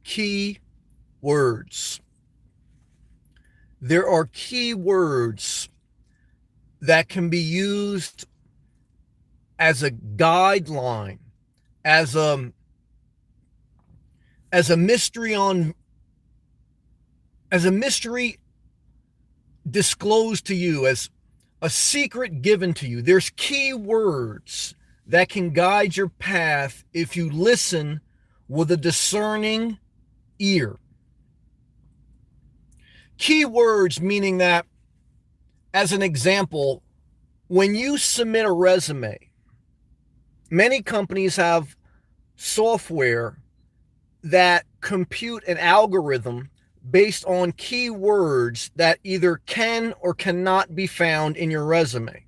key words. There are key words that can be used as a guideline, as a as a mystery on as a mystery disclosed to you, as a secret given to you. There's key words that can guide your path if you listen with a discerning ear. Key words meaning that, as an example, when you submit a resume, many companies have software that compute an algorithm based on keywords that either can or cannot be found in your resume.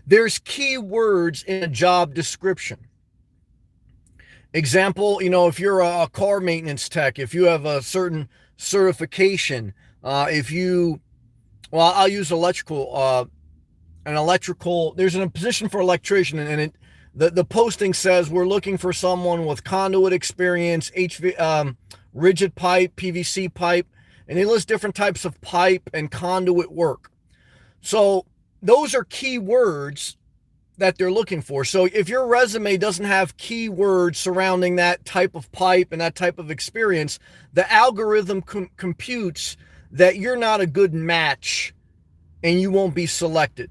There's keywords in a job description. Example, if you're a car maintenance tech, if you have a certain certification, I'll use electrical, there's a position for electrician, and the posting says we're looking for someone with conduit experience, rigid pipe, PVC pipe, and they list different types of pipe and conduit work. So those are key words that they're looking for. So if your resume doesn't have keywords surrounding that type of pipe and that type of experience, the algorithm computes that you're not a good match and you won't be selected.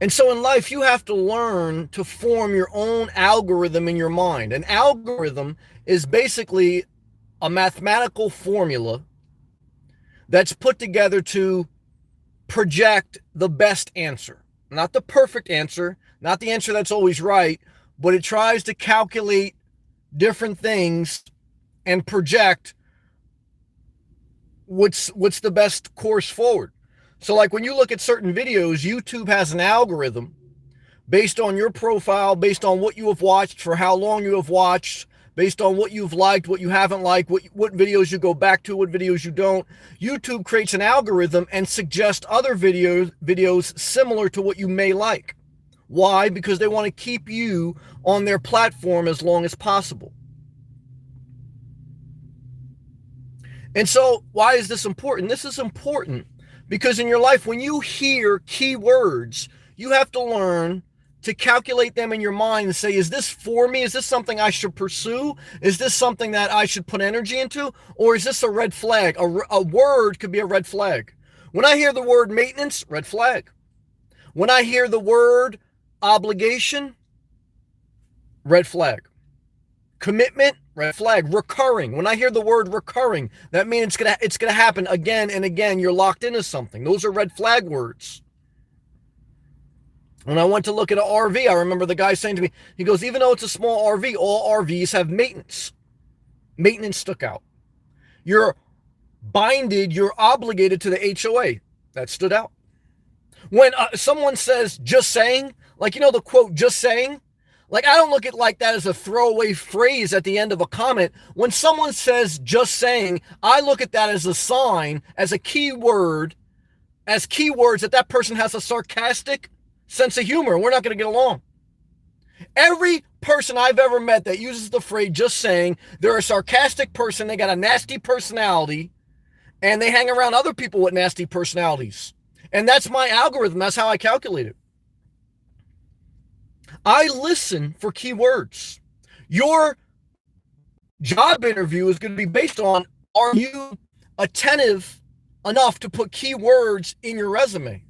And so in life, you have to learn to form your own algorithm in your mind. An algorithm is basically a mathematical formula that's put together to project the best answer. Not the perfect answer, not the answer that's always right, but it tries to calculate different things and project what's the best course forward. So like when you look at certain videos, YouTube has an algorithm based on your profile, based on what you have watched, for how long you have watched, based on what you've liked, what you haven't liked, what videos you go back to, what videos you don't. YouTube creates an algorithm and suggests other videos similar to what you may like. Why? Because they want to keep you on their platform as long as possible. And so why is this important? This is important because in your life, when you hear keywords, you have to learn to calculate them in your mind and say, is this for me? Is this something I should pursue? Is this something that I should put energy into? Or is this a red flag? A word could be a red flag. When I hear the word maintenance, red flag. When I hear the word obligation, red flag. Commitment, red flag. Recurring. When I hear the word recurring, that means it's gonna happen again and again. You're locked into something. Those are red flag words. When I went to look at an RV, I remember the guy saying to me, he goes, even though it's a small RV, all RVs have maintenance. Maintenance stuck out. You're binded, you're obligated to the HOA. That stood out. When someone says just saying, like, the quote, just saying, like, I don't look at like that as a throwaway phrase at the end of a comment. When someone says just saying, I look at that as a sign, as a key word, as keywords that person has a sarcastic sense of humor. We're not going to get along. Every person I've ever met that uses the phrase just saying, they're a sarcastic person, they got a nasty personality, and they hang around other people with nasty personalities. And that's my algorithm. That's how I calculate it. I listen for keywords. Your job interview is going to be based on, are you attentive enough to put keywords in your resume?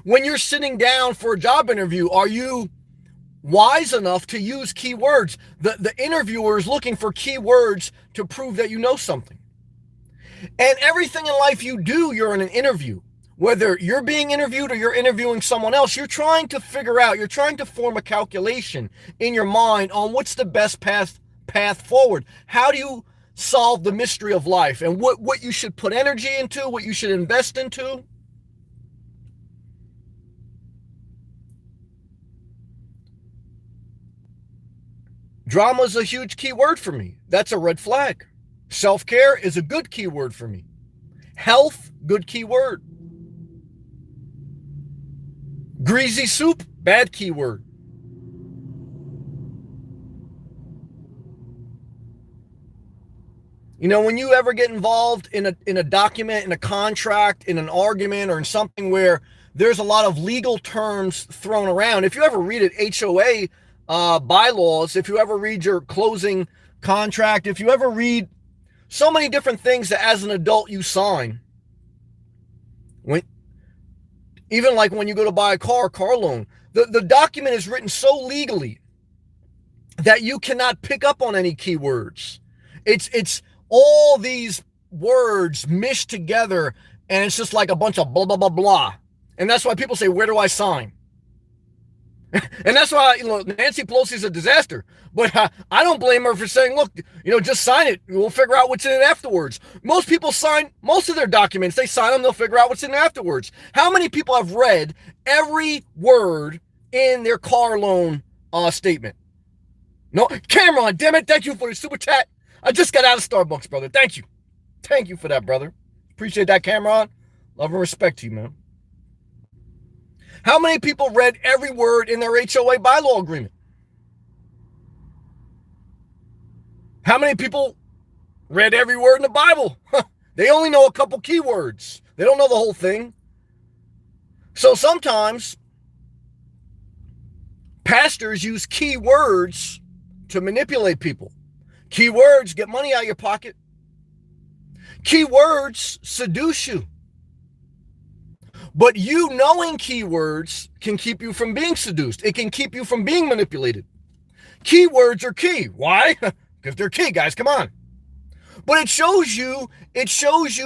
When you're sitting down for a job interview, are you wise enough to use keywords? The interviewer is looking for keywords to prove that you know something. And everything in life you do, you're in an interview. Whether you're being interviewed or you're interviewing someone else, you're trying to figure out, you're trying to form a calculation in your mind on what's the best path forward. How do you solve the mystery of life and what you should put energy into, what you should invest into? Drama is a huge key word for me. That's a red flag. Self-care is a good key word for me. Health, good key word. Greasy soup, bad key word. You know, when you ever get involved in a document, in a contract, in an argument, or in something where there's a lot of legal terms thrown around, if you ever read it, HOA bylaws, if you ever read your closing contract, if you ever read so many different things that as an adult you sign, even like when you go to buy a car loan, the document is written so legally that you cannot pick up on any keywords. It's all these words meshed together, and it's just like a bunch of blah, blah, blah, blah. And that's why people say, where do I sign? And that's why, Nancy Pelosi's a disaster. But I don't blame her for saying, look, just sign it. We'll figure out what's in it afterwards. Most people sign most of their documents. They sign them, they'll figure out what's in it afterwards. How many people have read every word in their car loan statement? No, Cameron, damn it, thank you for the super chat. I just got out of Starbucks, brother. Thank you. Thank you for that, brother. Appreciate that, Cameron. Love and respect to you, man. How many people read every word in their HOA bylaw agreement? How many people read every word in the Bible? They only know a couple keywords. They don't know the whole thing. So sometimes pastors use keywords to manipulate people. Keywords get money out of your pocket. Keywords seduce you. But you knowing keywords can keep you from being seduced. It can keep you from being manipulated. Keywords are key. Why? Because they're key, guys. Come on. But it shows you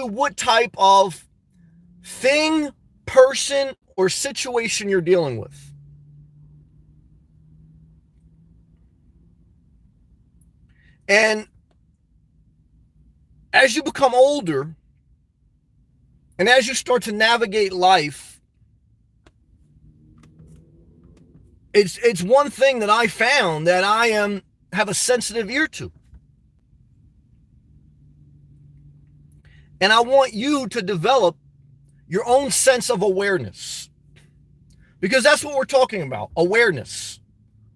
what type of thing, person, or situation you're dealing with. And as you become older, and as you start to navigate life, it's one thing that I found that I have a sensitive ear to. And I want you to develop your own sense of awareness. Because that's what we're talking about, awareness.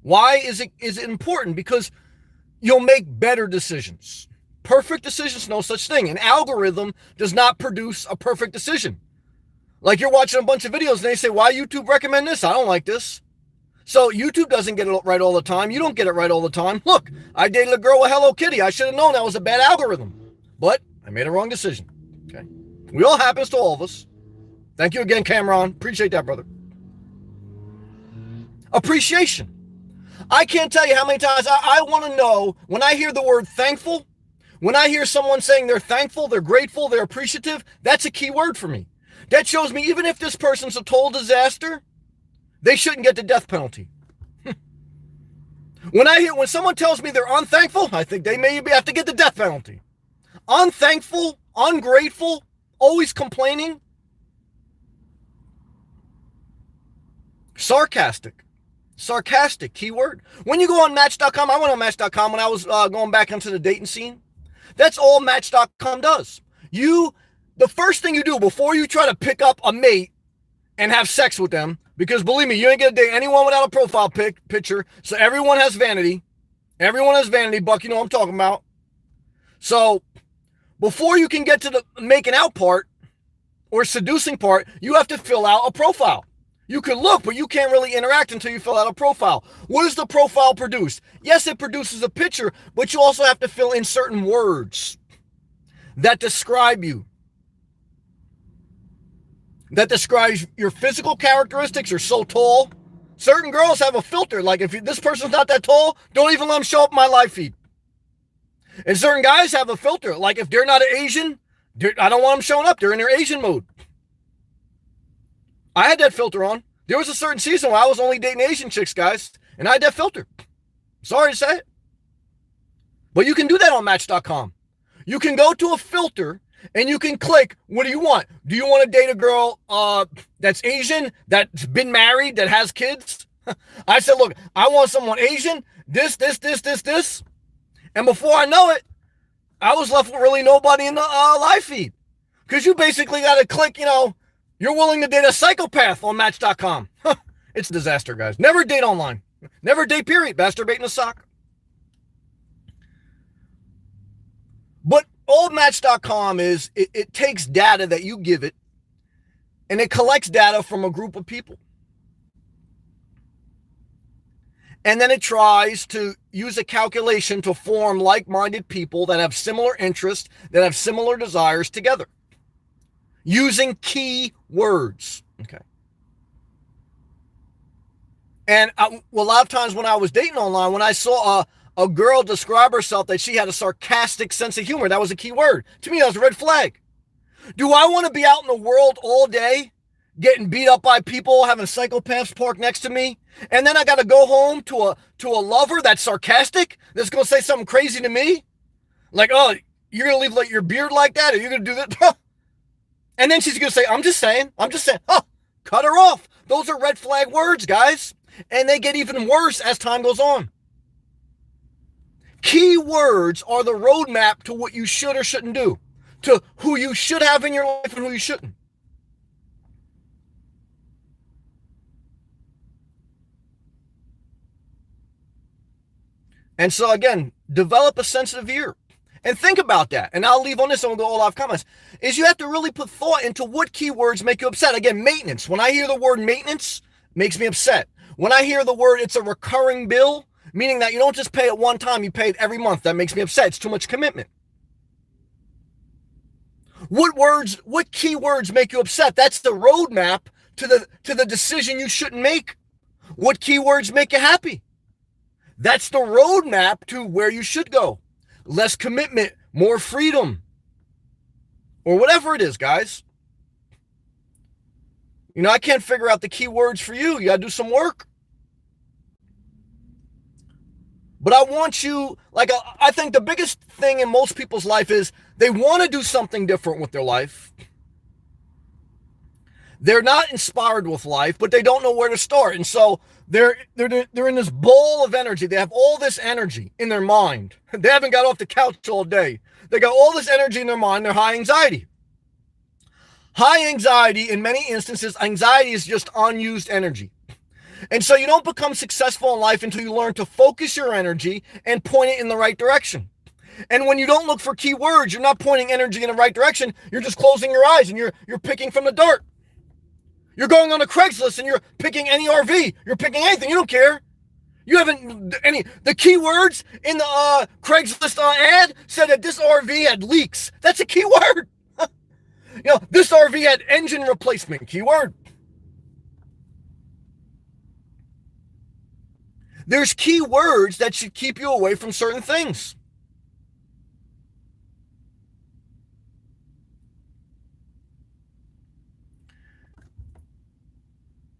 Why is it important? Because you'll make better decisions. Perfect decisions, no such thing. An algorithm does not produce a perfect decision. Like you're watching a bunch of videos and they say, why YouTube recommend this? I don't like this. So YouTube doesn't get it right all the time. You don't get it right all the time. Look, I dated a girl with Hello Kitty. I should have known that was a bad algorithm. But I made a wrong decision. Okay. We all happens to all of us. Thank you again, Cameron. Appreciate that, brother. Appreciation. I can't tell you how many times I want to know when I hear the word thankful. When I hear someone saying they're thankful, they're grateful, they're appreciative, that's a key word for me. That shows me even if this person's a total disaster, they shouldn't get the death penalty. When someone tells me they're unthankful, I think they maybe have to get the death penalty. Unthankful, ungrateful, always complaining. Sarcastic, keyword. When you go on Match.com, I went on Match.com when I was going back into the dating scene. That's all Match.com does. The first thing you do before you try to pick up a mate and have sex with them, because believe me, you ain't gonna date anyone without a profile picture. So everyone has vanity. Everyone has vanity, Buck. You know what I'm talking about. So before you can get to the making out part or seducing part, you have to fill out a profile. You can look, but you can't really interact until you fill out a profile. What does the profile produce? Yes, it produces a picture, but you also have to fill in certain words that describe you. That describes your physical characteristics. You're so tall. Certain girls have a filter. Like if this person's not that tall, don't even let them show up in my live feed. And certain guys have a filter. Like if they're not an Asian, I don't want them showing up. They're in their Asian mode. I had that filter on. There was a certain season where I was only dating Asian chicks, guys, and I had that filter. Sorry to say it. But you can do that on Match.com. You can go to a filter and you can click, what do you want? Do you want to date a girl that's Asian, that's been married, that has kids? I said, look, I want someone Asian, this. And before I know it, I was left with really nobody in the live feed. Because you basically got to click, you're willing to date a psychopath on Match.com. It's a disaster, guys. Never date online. Never date, period. Masturbate in a sock. But Match.com is it takes data that you give it and it collects data from a group of people. And then it tries to use a calculation to form like-minded people that have similar interests, that have similar desires together, using key words. Okay. And a lot of times when I was dating online, when I saw a girl describe herself that she had a sarcastic sense of humor, that was a key word. To me, that was a red flag. Do I want to be out in the world all day getting beat up by people, having psychopaths parked next to me, and then I got to go home to a lover that's sarcastic, that's going to say something crazy to me? Like, oh, you're going to leave like your beard like that? Or you're going to do that? And then she's going to say, I'm just saying. Oh, cut her off. Those are red flag words, guys. And they get even worse as time goes on. Key words are the roadmap to what you should or shouldn't do, to who you should have in your life and who you shouldn't. And so again, develop a sensitive ear. And think about that. And I'll leave on this, and we'll go all off comments. Is you have to really put thought into what keywords make you upset. Again, maintenance. When I hear the word maintenance, makes me upset. When I hear the word it's a recurring bill, meaning that you don't just pay it one time, you pay it every month, that makes me upset. It's too much commitment. What keywords make you upset? That's the roadmap to the decision you shouldn't make. What keywords make you happy? That's the roadmap to where you should go. Less commitment, more freedom, or whatever it is, guys. You know, I can't figure out the keywords for you. You got to do some work. But I want you, I think the biggest thing in most people's life is they want to do something different with their life. They're not inspired with life, but they don't know where to start. And so they're in this bowl of energy. They have all this energy in their mind. They haven't got off the couch all day. They got all this energy in their mind. They're high anxiety. High anxiety, in many instances, anxiety is just unused energy. And so you don't become successful in life until you learn to focus your energy and point it in the right direction. And when you don't look for keywords, you're not pointing energy in the right direction. You're just closing your eyes and you're picking from the dart. You're going on a Craigslist and you're picking any RV. You're picking anything. You don't care. You haven't the keywords in the Craigslist ad said that this RV had leaks. That's a keyword. This RV had engine replacement. Keyword. There's keywords that should keep you away from certain things.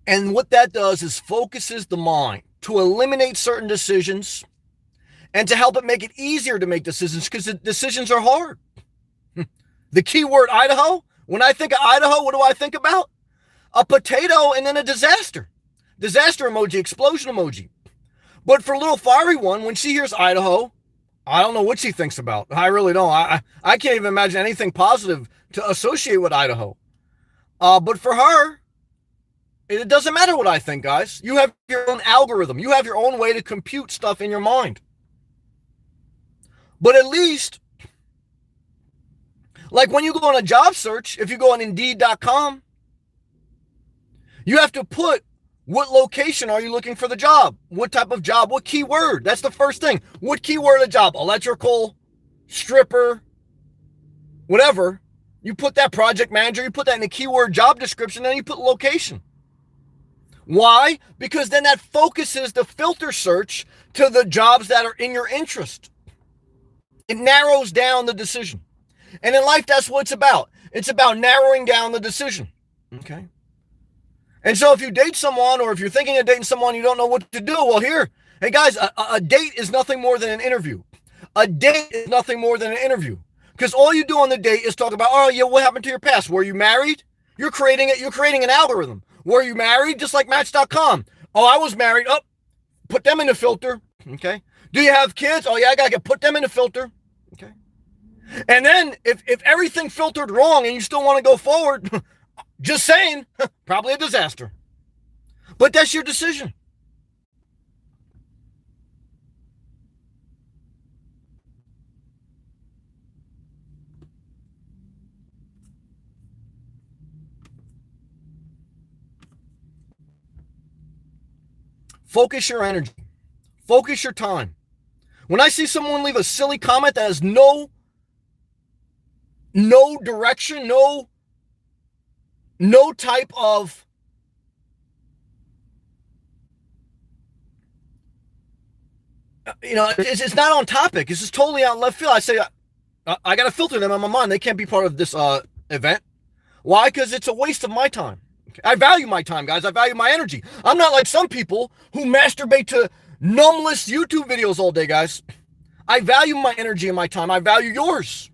And what that does is focuses the mind to eliminate certain decisions and to help it make it easier to make decisions, because the decisions are hard. The keyword Idaho, when I think of Idaho, what do I think about? A potato and then a disaster. Disaster emoji, explosion emoji. But for little fiery one, when she hears Idaho, I don't know what she thinks about. I really don't. I can't even imagine anything positive to associate with Idaho. But for her, it doesn't matter what I think, guys. You have your own algorithm. You have your own way to compute stuff in your mind. But at least, like when you go on a job search, if you go on Indeed.com, you have to put what location are you looking for the job? What type of job? What keyword? That's the first thing. What keyword of job? Electrical, stripper, whatever. You put that project manager, you put that in the keyword job description, then you put location. Why? Because then that focuses the filter search to the jobs that are in your interest. It narrows down the decision. And in life, that's what it's about. It's about narrowing down the decision. Okay? And so if you date someone, or if you're thinking of dating someone, you don't know what to do, well, here, hey guys, a date is nothing more than an interview. A date is nothing more than an interview. Because all you do on the date is talk about, oh yeah, what happened to your past? Were you married? You're creating an algorithm. Were you married? Just like Match.com. Oh, I was married. Oh, put them in the filter. Okay. Do you have kids? Oh yeah, I gotta put them in the filter. Okay. And then if everything filtered wrong and you still want to go forward, just saying, probably a disaster. But that's your decision. Focus your energy. Focus your time. When I see someone leave a silly comment that has no direction, no type of it's not on topic. It's just totally out left field. I say I got to filter them in my mind. They can't be part of this event. Why? Because it's a waste of my time. I value my time, guys. I value my energy. I'm not like some people who masturbate to numbless YouTube videos all day, guys. I value my energy and my time. I value yours.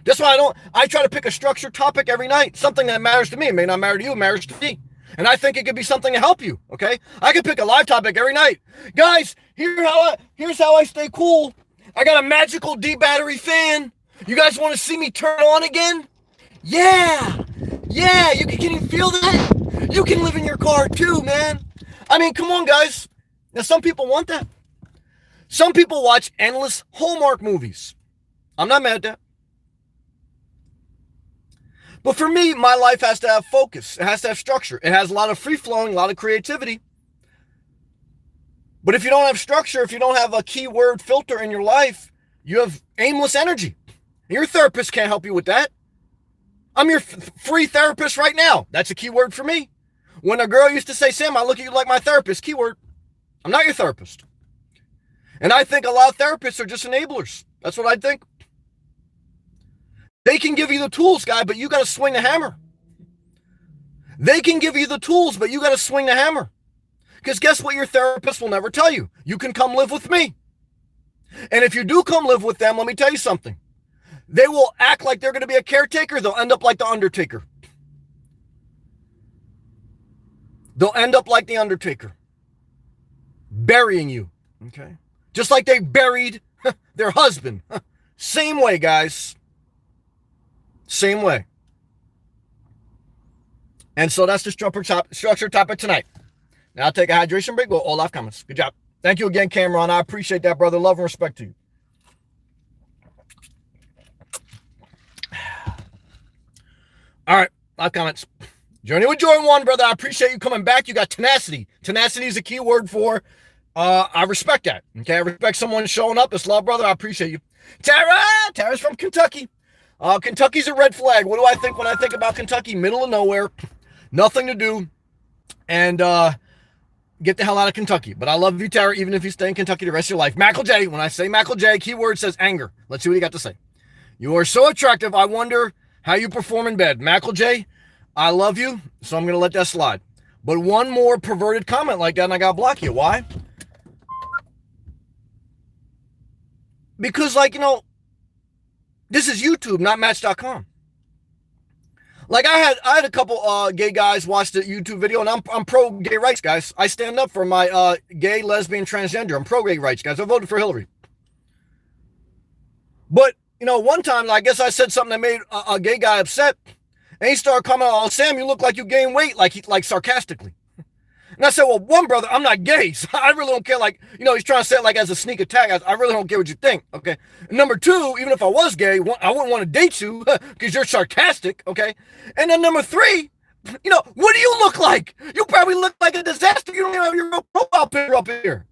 That's why I try to pick a structured topic every night. Something that matters to me. It may not matter to you. It matters to me. And I think it could be something to help you, okay? I could pick a live topic every night. Guys, here's how I stay cool. I got a magical D battery fan. You guys want to see me turn on again? Yeah, can you feel that? You can live in your car too, man. I mean, come on, guys. Now, some people want that. Some people watch endless Hallmark movies. I'm not mad at that. But for me, my life has to have focus. It has to have structure. It has a lot of free-flowing, a lot of creativity. But if you don't have structure, if you don't have a keyword filter in your life, you have aimless energy. Your therapist can't help you with that. I'm your free therapist right now. That's a keyword for me. When a girl used to say, Sam, I look at you like my therapist, keyword. I'm not your therapist. And I think a lot of therapists are just enablers. That's what I think. They can give you the tools, guy, but you got to swing the hammer. They can give you the tools, but you got to swing the hammer. Because guess what your therapist will never tell you? You can come live with me. And if you do come live with them, let me tell you something. They will act like they're going to be a caretaker. They'll end up like the Undertaker. They'll end up like the Undertaker. Burying you. Okay? Just like they buried their husband. Same way, guys. Same way. And so that's the structure topic tonight. Now I'll take a hydration break. We'll all off comments. Good job. Thank you again, Cameron. I appreciate that, brother. Love and respect to you. All right. Live comments. Journey with Jordan 1, brother. I appreciate you coming back. You got tenacity. Tenacity is a key word for I respect that. Okay. I respect someone showing up. It's love, brother. I appreciate you. Tara's from Kentucky. Kentucky's a red flag. What do I think when I think about Kentucky? Middle of nowhere. Nothing to do. And get the hell out of Kentucky. But I love you, Tara, even if you stay in Kentucky the rest of your life. Mackle J. When I say Mackle J, keyword says anger. Let's see what you got to say. You are so attractive. I wonder how you perform in bed. Mackle J, I love you, so I'm going to let that slide. But one more perverted comment like that, and I got to block you. Why? Because, this is YouTube, not Match.com. Like I had a couple gay guys watch the YouTube video, and I'm pro gay rights, guys. I stand up for my gay, lesbian, transgender. I'm pro gay rights, guys. I voted for Hillary. But one time I guess I said something that made a gay guy upset, and he started commenting, "Oh, Sam, you look like you gained weight," like sarcastically. And I said, well, one, brother, I'm not gay, so I really don't care. He's trying to say it like as a sneak attack. I really don't care what you think, okay? And number two, even if I was gay, I wouldn't want to date you because you're sarcastic, okay? And then number three, what do you look like? You probably look like a disaster. You don't even have your real profile picture up here.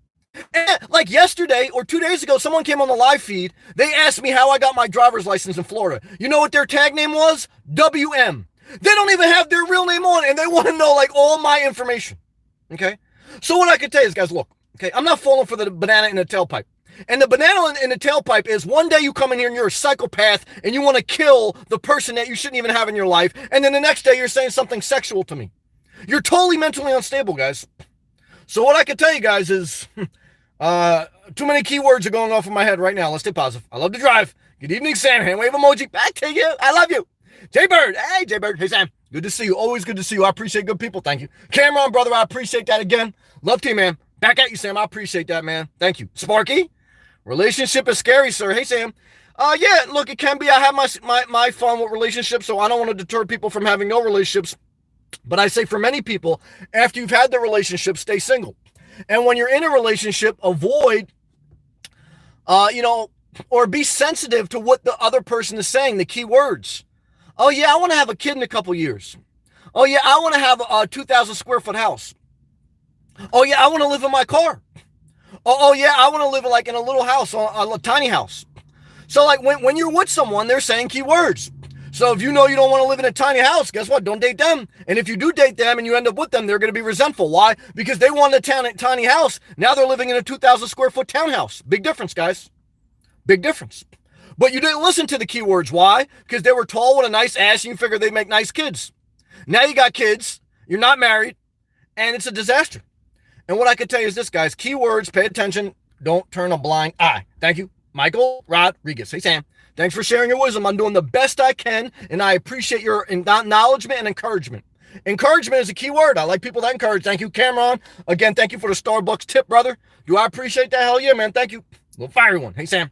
And like yesterday or 2 days ago, someone came on the live feed. They asked me how I got my driver's license in Florida. You know what their tag name was? WM. They don't even have their real name on it, and they want to know all my information. Okay, so what I can tell you is, guys, look, okay, I'm not falling for the banana in the tailpipe. And the banana in the tailpipe is one day you come in here and you're a psychopath and you want to kill the person that you shouldn't even have in your life. And then the next day you're saying something sexual to me. You're totally mentally unstable, guys. So what I can tell you guys is too many keywords are going off in my head right now. Let's stay positive. I love to drive. Good evening, Sam. Hand wave emoji. Back to you. I love you. J-Bird. Hey, J-Bird. Hey, Sam. Good to see you. Always good to see you. I appreciate good people. Thank you. Cameron, brother, I appreciate that again. Love to you, man. Back at you, Sam. I appreciate that, man. Thank you. Sparky, relationship is scary, sir. Hey, Sam. Yeah, look, it can be. I have my fun with relationships, so I don't want to deter people from having no relationships. But I say for many people, after you've had the relationship, stay single. And when you're in a relationship, avoid, or be sensitive to what the other person is saying, the key words. Oh, yeah, I want to have a kid in a couple years. Oh, yeah, I want to have a 2,000 square foot house. Oh yeah, I want to live in my car. Oh yeah, I want to live like in a little house, a tiny house. So like when you're with someone, they're saying keywords. So if you know you don't want to live in a tiny house, guess what? Don't date them. And if you do date them and you end up with them, they're going to be resentful. Why? Because they wanted a tiny house. Now they're living in a 2,000 square foot townhouse. Big difference, guys. Big difference. But you didn't listen to the keywords. Why? Because they were tall with a nice ass and you figured they'd make nice kids. Now you got kids. You're not married. And it's a disaster. And what I can tell you is this, guys. Keywords, pay attention. Don't turn a blind eye. Thank you. Michael Rodriguez. Hey, Sam. Thanks for sharing your wisdom. I'm doing the best I can, and I appreciate your acknowledgement and encouragement. Encouragement is a key word. I like people that encourage. Thank you, Cameron. Again, thank you for the Starbucks tip, brother. Do I appreciate that? Hell yeah, man. Thank you. Little fiery one. Hey, Sam.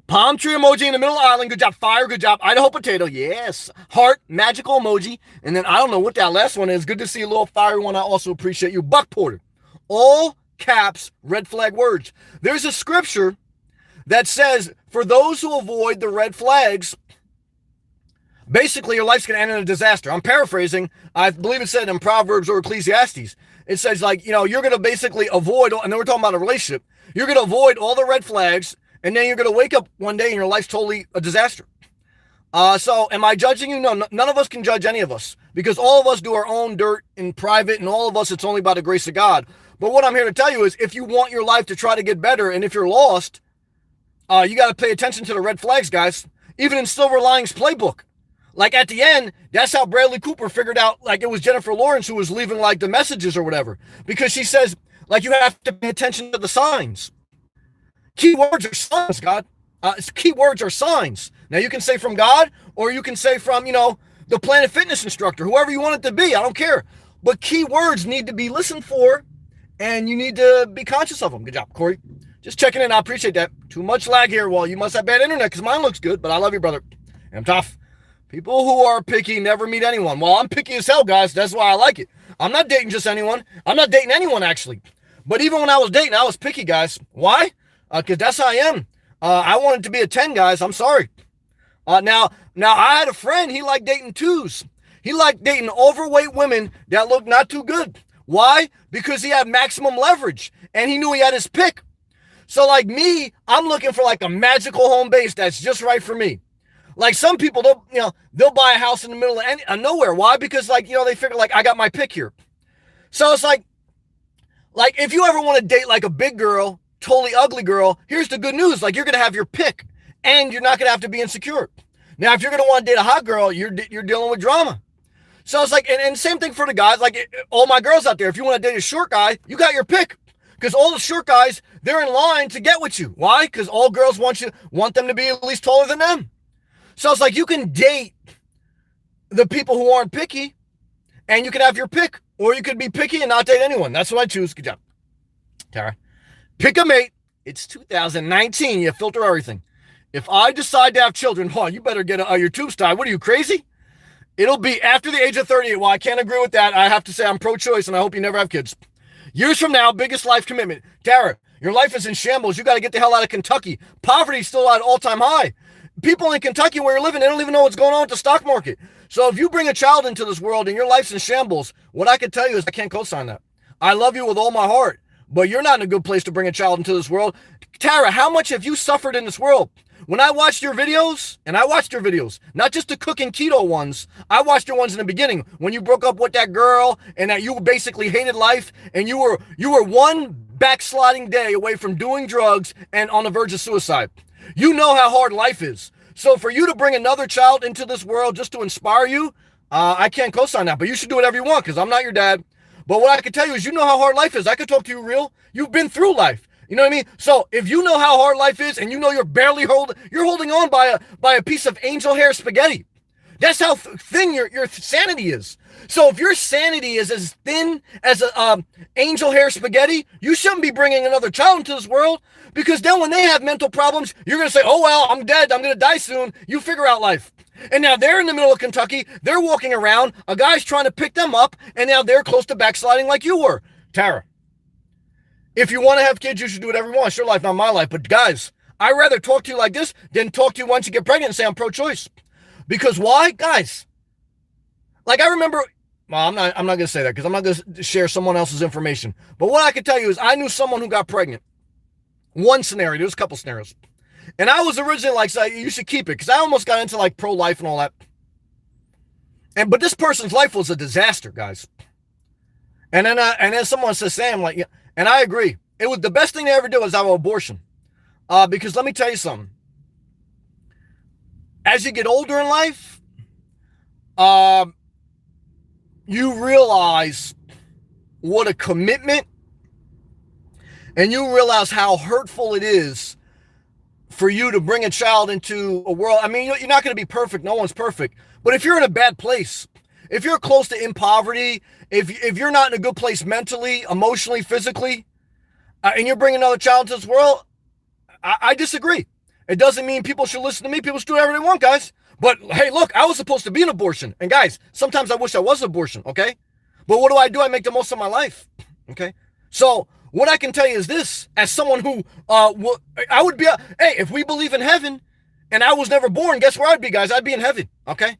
Palm tree emoji in the middle of the island. Good job. Fire. Good job. Idaho potato. Yes. Heart. Magical emoji. And then I don't know what that last one is. Good to see a little fiery one. I also appreciate you. Buck Porter. All caps, red flag words. There's a scripture that says, for those who avoid the red flags, basically your life's going to end in a disaster. I'm paraphrasing. I believe it said in Proverbs or Ecclesiastes. It says, like, you know, you're going to basically avoid, and then we're talking about a relationship. You're going to avoid all the red flags, and then you're going to wake up one day and your life's totally a disaster. So am I judging you? No, none of us can judge any of us because all of us do our own dirt in private, and all of us, it's only by the grace of God. But what I'm here to tell you is if you want your life to try to get better, and if you're lost, you got to pay attention to the red flags, guys. Even in Silver Linings Playbook. Like at the end, that's how Bradley Cooper figured out like it was Jennifer Lawrence who was leaving like the messages or whatever. Because she says, like, you have to pay attention to the signs. Keywords are signs, God. Keywords are signs. Now you can say from God or you can say from, you know, the Planet Fitness instructor, whoever you want it to be. I don't care. But keywords need to be listened for and you need to be conscious of them. Good job, Corey. Just checking in. I appreciate that. Too much lag here. Well, you must have bad internet because mine looks good, but I love you, brother. I'm tough. People who are picky never meet anyone. Well, I'm picky as hell, guys. That's why I like it. I'm not dating just anyone. I'm not dating anyone, actually. But even when I was dating, I was picky, guys. Why? Because that's how I am. I wanted to be a 10, guys. I'm sorry. Now, I had a friend. He liked dating twos. He liked dating overweight women that looked not too good. Why? Because he had maximum leverage, and he knew he had his pick. So like me, I'm looking for like a magical home base that's just right for me. Like some people, they'll buy a house in the middle of nowhere. Why? Because like, they figure like I got my pick here. So it's like if you ever want to date like a big girl, totally ugly girl, here's the good news. Like you're going to have your pick and you're not going to have to be insecure. Now, if you're going to want to date a hot girl, you're dealing with drama. So it's like, and same thing for the guys, like all my girls out there, if you want to date a short guy, you got your pick. Because all the short guys, they're in line to get with you. Why? Because all girls want them to be at least taller than them. So it's like you can date the people who aren't picky, and you can have your pick, or you could be picky and not date anyone. That's what I choose. Good job, Tara. Pick a mate. It's 2019. You filter everything. If I decide to have children, you better get your tubes tied. What are you, crazy? It'll be after the age of 38. Well, I can't agree with that. I have to say I'm pro-choice, and I hope you never have kids. Years from now, biggest life commitment. Tara, your life is in shambles. You got to get the hell out of Kentucky. Poverty's still at an all-time high. People in Kentucky where you're living, they don't even know what's going on with the stock market. So if you bring a child into this world and your life's in shambles, what I can tell you is I can't co-sign that. I love you with all my heart, but you're not in a good place to bring a child into this world. Tara, how much have you suffered in this world? When I watched your videos, not just the cooking keto ones, I watched your ones in the beginning when you broke up with that girl and that you basically hated life and you were one backsliding day away from doing drugs and on the verge of suicide. You know how hard life is. So for you to bring another child into this world just to inspire you, I can't co-sign that, but you should do whatever you want because I'm not your dad. But what I can tell you is you know how hard life is. I could talk to you real. You've been through life. You know what I mean? So if you know how hard life is and you know you're holding on by a piece of angel hair spaghetti. That's how thin your sanity is. So if your sanity is as thin as a angel hair spaghetti, you shouldn't be bringing another child into this world because then when they have mental problems, you're going to say, oh, well, I'm dead. I'm going to die soon. You figure out life. And now they're in the middle of Kentucky. They're walking around. A guy's trying to pick them up. And now they're close to backsliding like you were. Tara, if you want to have kids, you should do whatever you want. It's your life, not my life. But guys, I'd rather talk to you like this than talk to you once you get pregnant and say I'm pro-choice. Because why? Guys, like I remember Well, I'm not gonna say that because I'm not gonna share someone else's information. But what I can tell you is I knew someone who got pregnant. One scenario, there's a couple scenarios. And I was originally like, so you should keep it because I almost got into like pro-life and all that. But this person's life was a disaster, guys. And then someone says, Sam, like, yeah, and I agree. It was the best thing they ever did was have an abortion. Because let me tell you something. As you get older in life, you realize what a commitment, and you realize how hurtful it is for you to bring a child into a world. I mean, you're not going to be perfect. No one's perfect. But if you're in a bad place, if you're close to in poverty, if you're not in a good place mentally, emotionally, physically, and you're bringing another child into this world, I disagree. It doesn't mean people should listen to me. People should do whatever they want, guys. But hey, look, I was supposed to be an abortion. And guys, sometimes I wish I was an abortion, okay? But what do? I make the most of my life, okay? So what I can tell you is this, as someone who, I would be, hey, if we believe in heaven and I was never born, guess where I'd be, guys? I'd be in heaven, okay?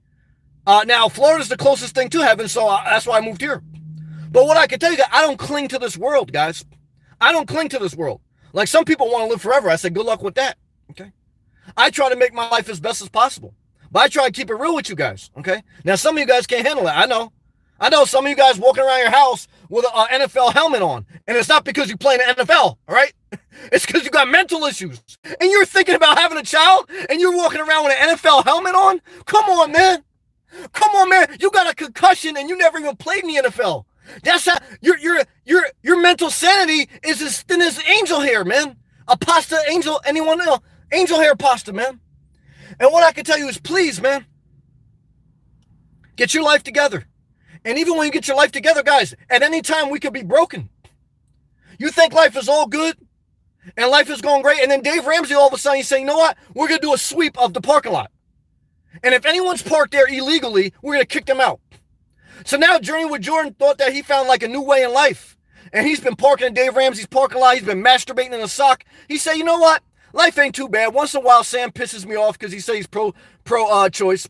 Now, Florida's the closest thing to heaven, so that's why I moved here. But what I can tell you, I don't cling to this world, guys. I don't cling to this world. Like some people want to live forever. I say, good luck with that, okay? I try to make my life as best as possible. But I try to keep it real with you guys, okay? Now, some of you guys can't handle it. I know some of you guys walking around your house with an NFL helmet on. And it's not because you play in the NFL, all right? It's because you got mental issues. And you're thinking about having a child and you're walking around with an NFL helmet on? Come on, man. Come on, man. You got a concussion and you never even played in the NFL. That's how your mental sanity is as thin as angel hair, man. A pasta angel, anyone else? Angel hair pasta, man. And what I can tell you is, please, man, get your life together. And even when you get your life together, guys, at any time we could be broken. You think life is all good and life is going great. And then Dave Ramsey, all of a sudden, he's saying, you know what? We're going to do a sweep of the parking lot. And if anyone's parked there illegally, we're going to kick them out. So now Journey with Jordan thought that he found like a new way in life. And he's been parking in Dave Ramsey's parking lot. He's been masturbating in a sock. He said, you know what? Life ain't too bad. Once in a while, Sam pisses me off because he says he's pro-choice.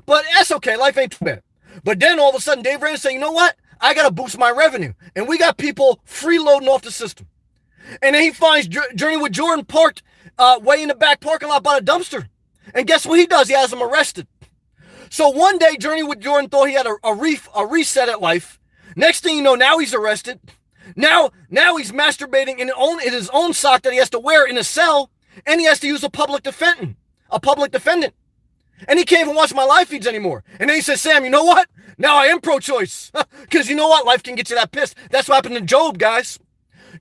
But that's okay. Life ain't too bad. But then all of a sudden, Dave Ramsey said, you know what? I got to boost my revenue. And we got people freeloading off the system. And then he finds Journey with Jordan parked way in the back parking lot by a dumpster. And guess what he does? He has him arrested. So one day, Journey with Jordan thought he had a reset at life. Next thing you know, now he's arrested. Now he's masturbating in his own sock that he has to wear in a cell. And he has to use a public defendant. And he can't even watch my live feeds anymore. And then he says, Sam, you know what? Now I am pro-choice. Because you know what? Life can get you that pissed. That's what happened to Job, guys.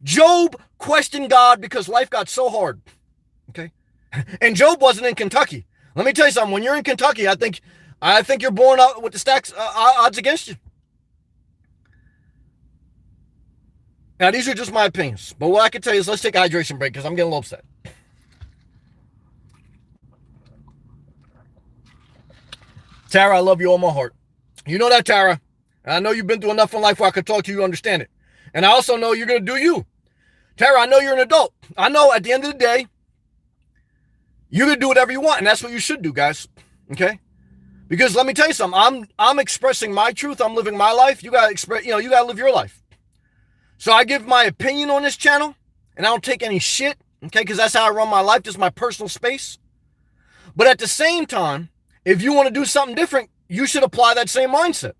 Job questioned God because life got so hard. Okay? And Job wasn't in Kentucky. Let me tell you something. When you're in Kentucky, I think you're born out with the stacks odds against you. Now, these are just my opinions. But what I can tell you is let's take a hydration break because I'm getting a little upset. Tara, I love you all my heart. You know that, Tara. And I know you've been through enough in life where I could talk to you, understand it. And I also know you're going to do you. Tara, I know you're an adult. I know at the end of the day, you're going to do whatever you want. And that's what you should do, guys. Okay? Because let me tell you something. I'm expressing my truth. I'm living my life. You got to you got to live your life. So I give my opinion on this channel. And I don't take any shit. Okay? Because that's how I run my life. This is my personal space. But at the same time, if you want to do something different, you should apply that same mindset.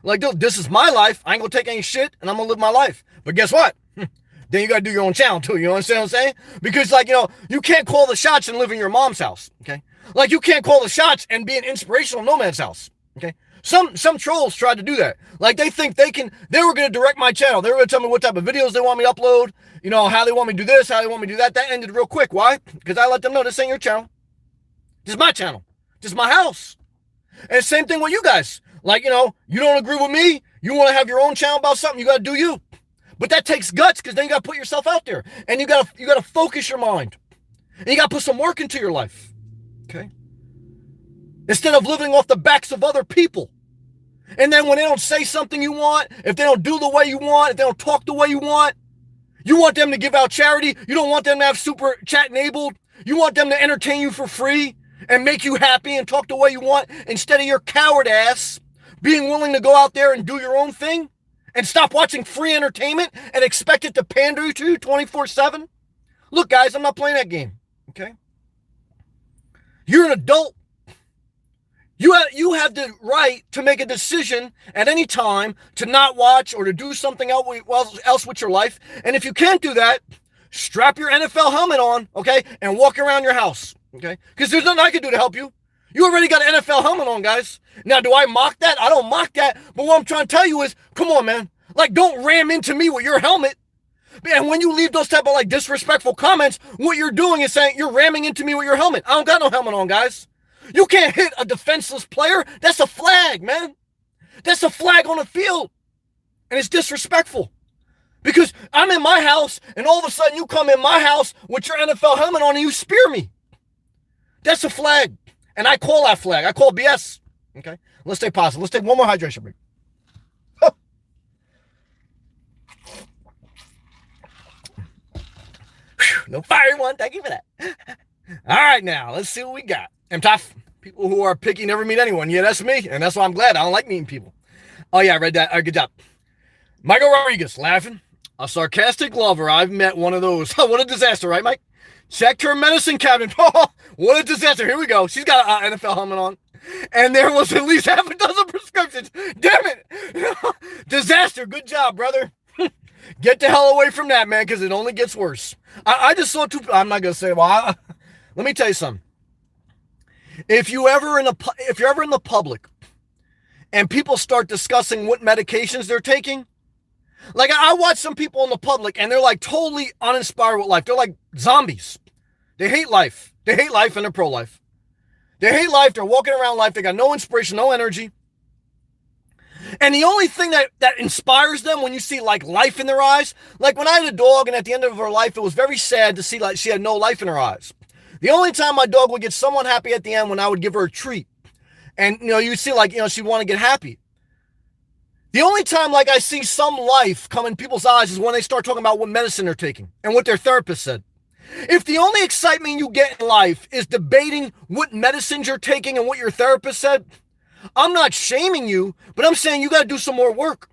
Like, dude, this is my life. I ain't going to take any shit, and I'm going to live my life. But guess what? Then you got to do your own channel, too. You know what I'm saying? Because, like, you can't call the shots and live in your mom's house, okay? Like, you can't call the shots and be an inspirational no man's house, okay? Some trolls tried to do that. Like, they think they were going to direct my channel. They were going to tell me what type of videos they want me to upload, how they want me to do this, how they want me to do that. That ended real quick. Why? Because I let them know this ain't your channel. This is my channel. This is my house. And same thing with you guys. Like, you don't agree with me. You want to have your own channel about something. You got to do you. But that takes guts because then you got to put yourself out there. And you got to focus your mind. And you got to put some work into your life. Okay? Instead of living off the backs of other people. And then when they don't say something you want, if they don't do the way you want, if they don't talk the way you want them to give out charity. You don't want them to have super chat enabled. You want them to entertain you for free and make you happy and talk the way you want instead of your coward ass being willing to go out there and do your own thing and stop watching free entertainment and expect it to pander to you 24/7? Look, guys, I'm not playing that game, okay? You're an adult. You have the right to make a decision at any time to not watch or to do something else with your life. And if you can't do that, strap your NFL helmet on, okay, and walk around your house, okay? Because there's nothing I can do to help you. You already got an NFL helmet on, guys. Now, do I mock that? I don't mock that. But what I'm trying to tell you is, come on, man. Like, don't ram into me with your helmet. And when you leave those type of, like, disrespectful comments, what you're doing is saying you're ramming into me with your helmet. I don't got no helmet on, guys. You can't hit a defenseless player. That's a flag, man. That's a flag on the field. And it's disrespectful. Because I'm in my house, and all of a sudden you come in my house with your NFL helmet on and you spear me. That's a flag. And I call that flag. I call BS. Okay? Let's stay positive. Let's take one more hydration break. No fiery one. Thank you for that. All right, now, let's see what we got. I'm tough. People who are picky never meet anyone. Yeah, that's me. And that's why I'm glad. I don't like meeting people. Oh, yeah, I read that. All right, good job. Michael Rodriguez, laughing. A sarcastic lover. I've met one of those. What a disaster, right, Mike? Checked her medicine cabinet. Oh, what a disaster. Here we go. She's got an NFL helmet on. And there was at least half a dozen prescriptions. Damn it. Disaster. Good job, brother. Get the hell away from that, man, because it only gets worse. I just saw two. I'm not going to say, well, let me tell you something. If you're ever in the public and people start discussing what medications they're taking, like I watch some people in the public and they're like totally uninspired with life. They're like zombies. They hate life. They hate life and they're pro-life. They hate life. They're walking around life. They got no inspiration, no energy. And the only thing that inspires them when you see like life in their eyes, like when I had a dog and at the end of her life, it was very sad to see like she had no life in her eyes. The only time my dog would get someone happy at the end when I would give her a treat. And, you see like, she'd want to get happy. The only time like I see some life come in people's eyes is when they start talking about what medicine they're taking and what their therapist said. If the only excitement you get in life is debating what medicines you're taking and what your therapist said, I'm not shaming you, but I'm saying you got to do some more work.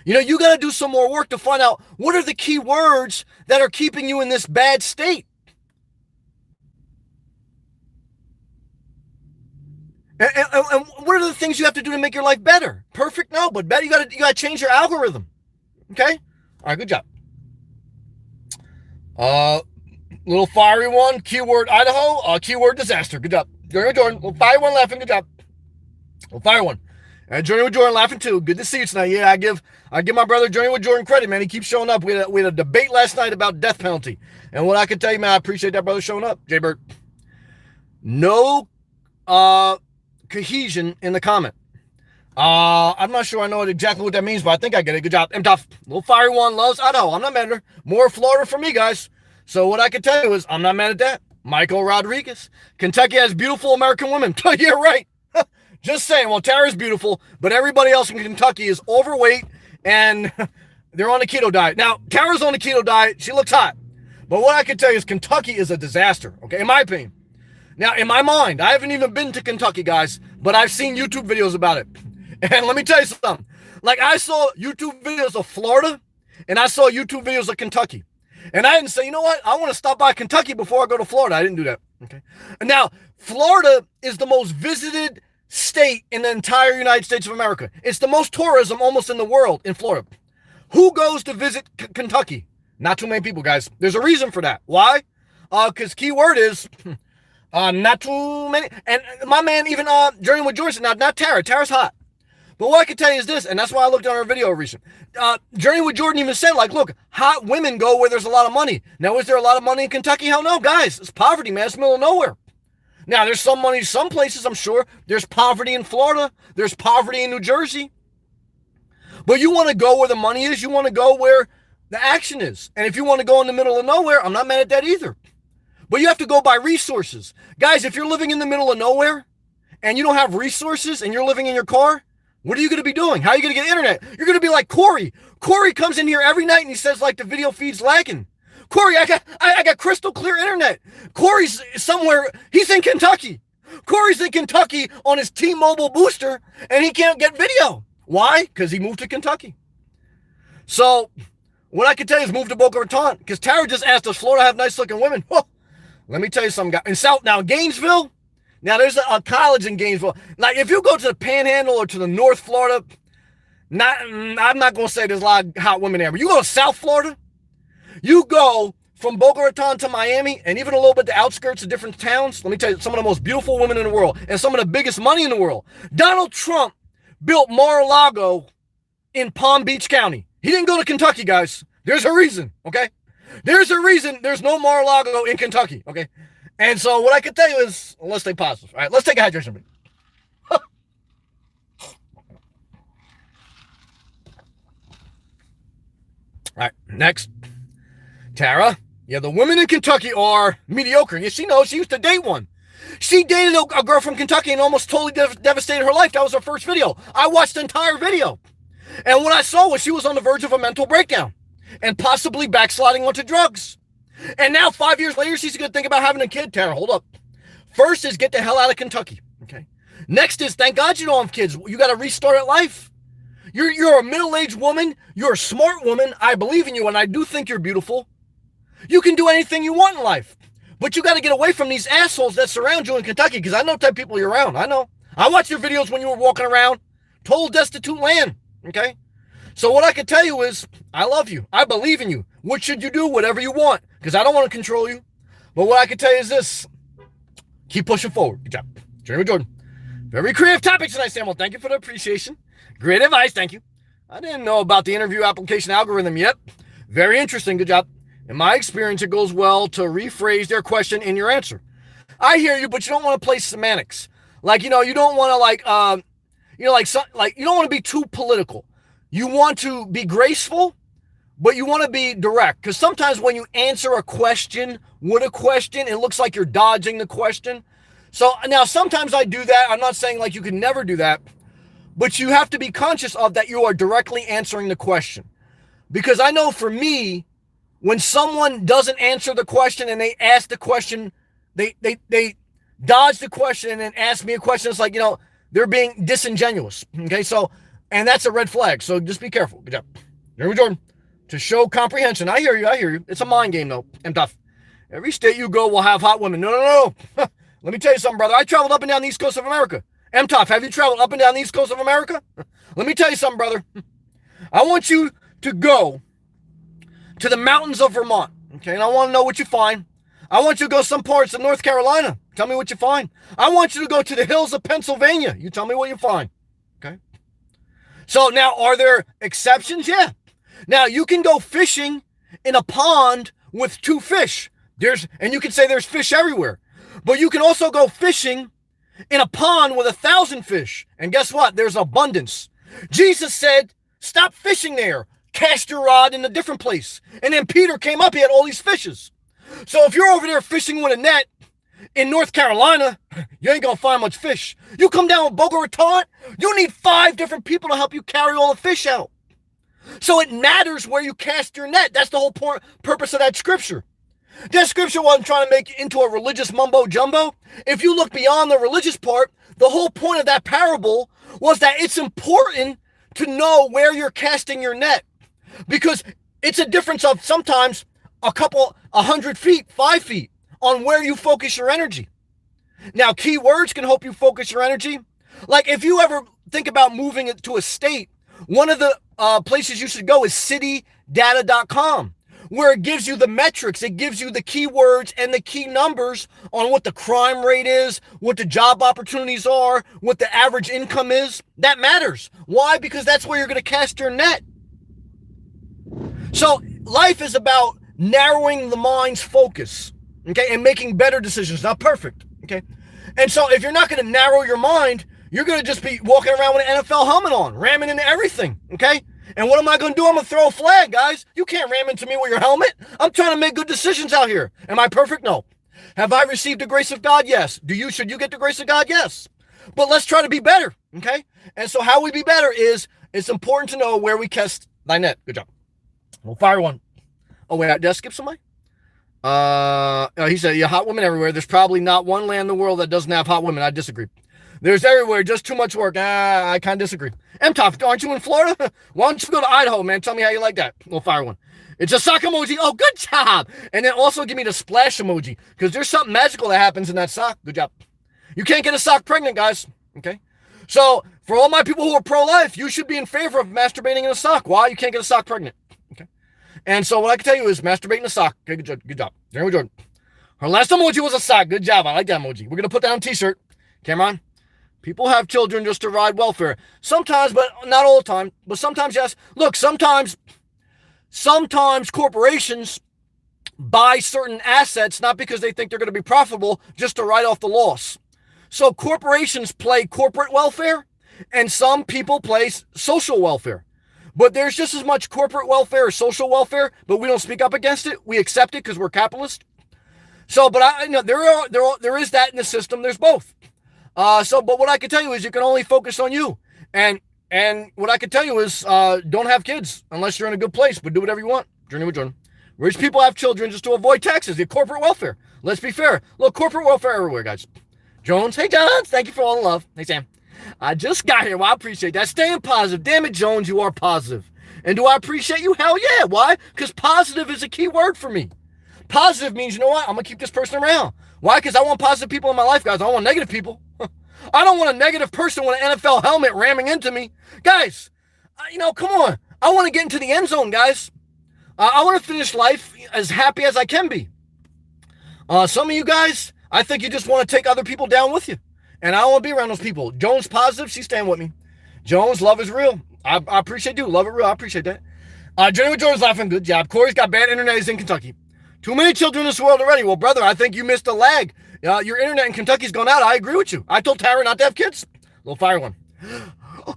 You got to do some more work to find out what are the key words that are keeping you in this bad state. And what are the things you have to do to make your life better? Perfect? No, but better. You got to change your algorithm. Okay? All right, good job. Little fiery one, keyword Idaho, keyword disaster. Good job. Journey with Jordan, little fiery one laughing, good job. Little fiery one. And Journey with Jordan laughing too. Good to see you tonight. Yeah, I give my brother Journey with Jordan credit, man. He keeps showing up. We had a debate last night about death penalty. And what I can tell you, man, I appreciate that brother showing up. Jay Bird. No cohesion in the comment. I'm not sure I know exactly what that means, but I think I get it. Good job. M Tough. Little fiery one loves Idaho. I'm not mad at her. More Florida for me, guys. So what I can tell you is I'm not mad at that. Michael Rodriguez. Kentucky has beautiful American women. Yeah, right. Just saying. Well, Tara's beautiful, but everybody else in Kentucky is overweight and they're on a keto diet. Now, Tara's on a keto diet. She looks hot. But what I can tell you is Kentucky is a disaster, okay, in my opinion. Now, in my mind, I haven't even been to Kentucky, guys, but I've seen YouTube videos about it. And let me tell you something. Like, I saw YouTube videos of Florida, and I saw YouTube videos of Kentucky. And I didn't say, you know what? I want to stop by Kentucky before I go to Florida. I didn't do that. Okay. And now, Florida is the most visited state in the entire United States of America. It's the most tourism almost in the world in Florida. Who goes to visit Kentucky? Not too many people, guys. There's a reason for that. Why? Because keyword is not too many. And my man, even Journey with Jordan, not Tara. Tara's hot. But what I can tell you is this, and that's why I looked on our video recent. Journey with Jordan even said, like, look, hot women go where there's a lot of money. Now, is there a lot of money in Kentucky? Hell no, guys. It's poverty, man. It's the middle of nowhere. Now, there's some money some places, I'm sure. There's poverty in Florida. There's poverty in New Jersey. But you want to go where the money is. You want to go where the action is. And if you want to go in the middle of nowhere, I'm not mad at that either. But you have to go by resources. Guys, if you're living in the middle of nowhere and you don't have resources and you're living in your car, what are you going to be doing? How are you going to get internet? You're going to be like Corey. Corey comes in here every night and he says, like, the video feed's lagging. Corey, I got crystal clear internet. Corey's somewhere. He's in Kentucky. Corey's in Kentucky on his T-Mobile booster, and he can't get video. Why? Because he moved to Kentucky. So what I can tell you is move to Boca Raton, because Tara just asked, does Florida have nice-looking women? Well, let me tell you something. Now, Gainesville, now there's a college in Gainesville. Like, if you go to the Panhandle or to the North Florida, I'm not going to say there's a lot of hot women there, but you go to South Florida, you go from Boca Raton to Miami, and even a little bit the outskirts of different towns, let me tell you, some of the most beautiful women in the world and some of the biggest money in the world. Donald Trump built Mar-a-Lago in Palm Beach County. He didn't go to Kentucky, guys. There's a reason, okay? There's a reason there's no Mar-a-Lago in Kentucky, okay? And so what I can tell you is, let's stay positive. All right, let's take a hydration break. All right, next. Tara, yeah, the women in Kentucky are mediocre. Yeah, she knows. She used to date one. She dated a girl from Kentucky and almost totally devastated her life. That was her first video. I watched the entire video. And what I saw was she was on the verge of a mental breakdown and possibly backsliding onto drugs. And now 5 years later, she's going to think about having a kid. Tara, hold up. First is get the hell out of Kentucky, okay? Next is, thank God you don't have kids. You got to restart at life. You're a middle-aged woman. You're a smart woman. I believe in you, and I do think you're beautiful. You can do anything you want in life. But you got to get away from these assholes that surround you in Kentucky, because I know the type of people you're around. I know. I watched your videos when you were walking around. Total destitute land, okay? So what I can tell you is, I love you. I believe in you. What should you do? Whatever you want, because I don't want to control you. But what I can tell you is this. Keep pushing forward. Good job. Jeremy Jordan. Very creative topics tonight, Samuel. Thank you for the appreciation. Great advice. Thank you. I didn't know about the interview application algorithm yet. Very interesting. Good job. In my experience, it goes well to rephrase their question in your answer. I hear you, but you don't want to play semantics. Like, you don't want to you don't want to be too political. You want to be graceful, but you want to be direct. Because sometimes when you answer a question with a question, it looks like you're dodging the question. So now sometimes I do that. I'm not saying like you can never do that, but you have to be conscious of that you are directly answering the question. Because I know for me, when someone doesn't answer the question and they ask the question, they dodge the question and then ask me a question, it's like, they're being disingenuous. Okay, so, and that's a red flag. So just be careful. Good job. Jeremy Jordan. To show comprehension. I hear you. It's a mind game, though. I'm tough. Every state you go will have hot women. No. Let me tell you something, brother. I traveled up and down the East Coast of America. M. Tough, have you traveled up and down the East Coast of America? Let me tell you something, brother. I want you to go to the mountains of Vermont, okay? And I want to know what you find. I want you to go some parts of North Carolina. Tell me what you find. I want you to go to the hills of Pennsylvania. You tell me what you find, okay? So now, are there exceptions? Yeah. Now, you can go fishing in a pond with 2 fish. And you can say there's fish everywhere. But you can also go fishing in a pond with 1,000 fish. And guess what? There's abundance. Jesus said, stop fishing there. Cast your rod in a different place. And then Peter came up, he had all these fishes. So if you're over there fishing with a net in North Carolina, you ain't gonna find much fish. You come down with Boca Raton, you need 5 different people to help you carry all the fish out. So it matters where you cast your net. That's the whole purpose of that scripture. That scripture wasn't trying to make it into a religious mumbo jumbo. If you look beyond the religious part, the whole point of that parable was that it's important to know where you're casting your net. Because it's a difference of sometimes 100 feet, 5 feet on where you focus your energy. Now, keywords can help you focus your energy. Like if you ever think about moving it to a state, one of the places you should go is citydata.com, where it gives you the metrics. It gives you the keywords and the key numbers on what the crime rate is, what the job opportunities are, what the average income is. That matters. Why? Because that's where you're going to cast your net. So life is about narrowing the mind's focus, okay, and making better decisions. Not perfect, okay? And so if you're not going to narrow your mind, you're going to just be walking around with an NFL helmet on, ramming into everything, okay? And what am I going to do? I'm going to throw a flag, guys. You can't ram into me with your helmet. I'm trying to make good decisions out here. Am I perfect? No. Have I received the grace of God? Yes. Should you get the grace of God? Yes. But let's try to be better, okay? And so how we be better is, it's important to know where we cast thy net. Good job. We'll fire one. Oh, wait, did I skip somebody? He said, yeah, hot women everywhere. There's probably not one land in the world that doesn't have hot women. I disagree. There's everywhere, just too much work. I kind of disagree. MTOF, aren't you in Florida? Why don't you go to Idaho, man? Tell me how you like that. We'll fire one. It's a sock emoji. Oh, good job. And then also give me the splash emoji because there's something magical that happens in that sock. Good job. You can't get a sock pregnant, guys. Okay? So, for all my people who are pro-life, you should be in favor of masturbating in a sock. Why? You can't get a sock pregnant. Okay? And so what I can tell you is masturbate in a sock. Okay, good job. Good job. Jeremy Jordan. Her last emoji was a sock. Good job. I like that emoji. We're going to put that on a t-shirt. Cameron. People have children just to ride welfare. Sometimes, but not all the time. But sometimes, yes. Look, sometimes corporations buy certain assets not because they think they're going to be profitable, just to write off the loss. So corporations play corporate welfare, and some people play social welfare. But there's just as much corporate welfare as social welfare, but we don't speak up against it. We accept it because we're capitalist. So, but I know there is that in the system. There's both. But what I can tell you is you can only focus on you. And what I can tell you is don't have kids unless you're in a good place, but do whatever you want. Journey with Jordan. Rich people have children just to avoid taxes. The corporate welfare. Let's be fair. Look, corporate welfare everywhere, guys. Jones. Hey, Jones. Thank you for all the love. Hey, Sam. I just got here. Well, I appreciate that. Staying positive. Damn it, Jones, you are positive. And do I appreciate you? Hell yeah. Why? Because positive is a key word for me. Positive means, you know what? I'm going to keep this person around. Why? Because I want positive people in my life, guys. I don't want negative people. I don't want a negative person with an NFL helmet ramming into me. Guys, come on. I want to get into the end zone, guys. I want to finish life as happy as I can be. Some of you guys, I think you just want to take other people down with you. And I don't want to be around those people. Jones positive, she's staying with me. Jones, love is real. I appreciate you. Love it real. I appreciate that. Jenny with Jones laughing. Good job. Corey's got bad internet. He's in Kentucky. Too many children in this world already. Well, brother, I think you missed a lag. Your internet in Kentucky's gone out. I agree with you. I told Tara not to have kids. Little fire one.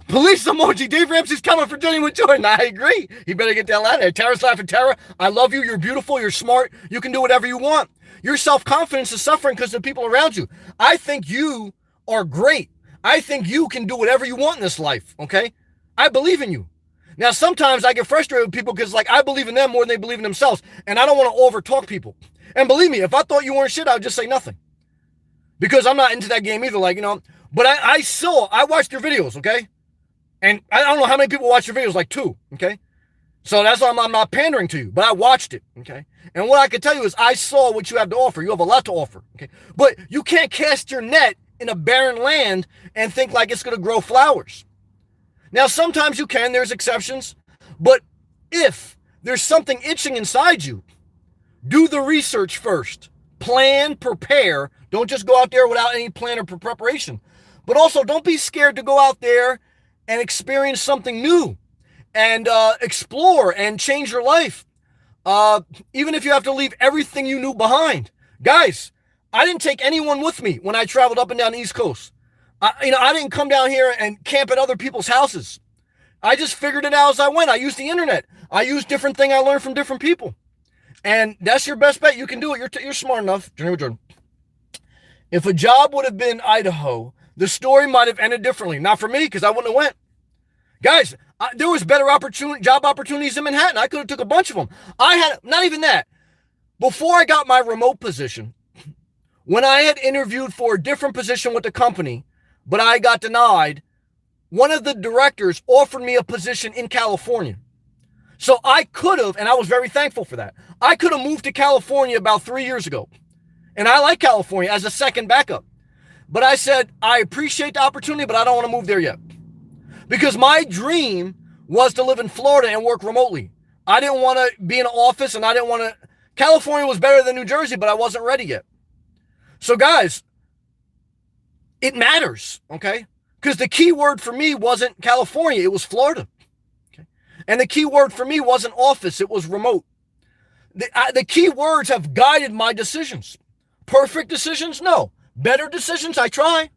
Police emoji. Dave Ramsey's coming for Jenny with Jordan. I agree. He better get that out of there. Tara's laughing. Tara, I love you. You're beautiful. You're smart. You can do whatever you want. Your self-confidence is suffering because of the people around you. I think you are great. I think you can do whatever you want in this life, okay? I believe in you. Now, sometimes I get frustrated with people because, I believe in them more than they believe in themselves, and I don't want to over-talk people. And believe me, if I thought you weren't shit, I would just say nothing. Because I'm not into that game either, But I watched your videos, okay? And I don't know how many people watch your videos, 2, okay? So that's why I'm not pandering to you, but I watched it, okay? And what I can tell you is I saw what you have to offer. You have a lot to offer, okay? But you can't cast your net in a barren land and think like it's going to grow flowers. Now, sometimes you can, there's exceptions, but if there's something itching inside you, do the research first. Plan, prepare. Don't just go out there without any plan or preparation. But also, don't be scared to go out there and experience something new and explore and change your life. Even if you have to leave everything you knew behind. Guys, I didn't take anyone with me when I traveled up and down the East Coast. I didn't come down here and camp at other people's houses. I just figured it out as I went. I used the internet. I used different things I learned from different people. And that's your best bet. You can do it. You're smart enough. Jordan. If a job would have been Idaho, the story might have ended differently. Not for me, because I wouldn't have went. Guys, there was better job opportunities in Manhattan. I could have took a bunch of them. I had, not even that. Before I got my remote position, when I had interviewed for a different position with the company, but I got denied, one of the directors offered me a position in California. So I could have, and I was very thankful for that. I could have moved to California about 3 years ago. And I like California as a second backup. But I said, I appreciate the opportunity, but I don't want to move there yet. Because my dream was to live in Florida and work remotely. I didn't want to be in an office, and I didn't want to. California was better than New Jersey, but I wasn't ready yet. So guys, it matters, okay? Because the key word for me wasn't California, it was Florida. Okay? And the key word for me wasn't office, it was remote. The key words have guided my decisions. Perfect decisions? No. Better decisions? I try.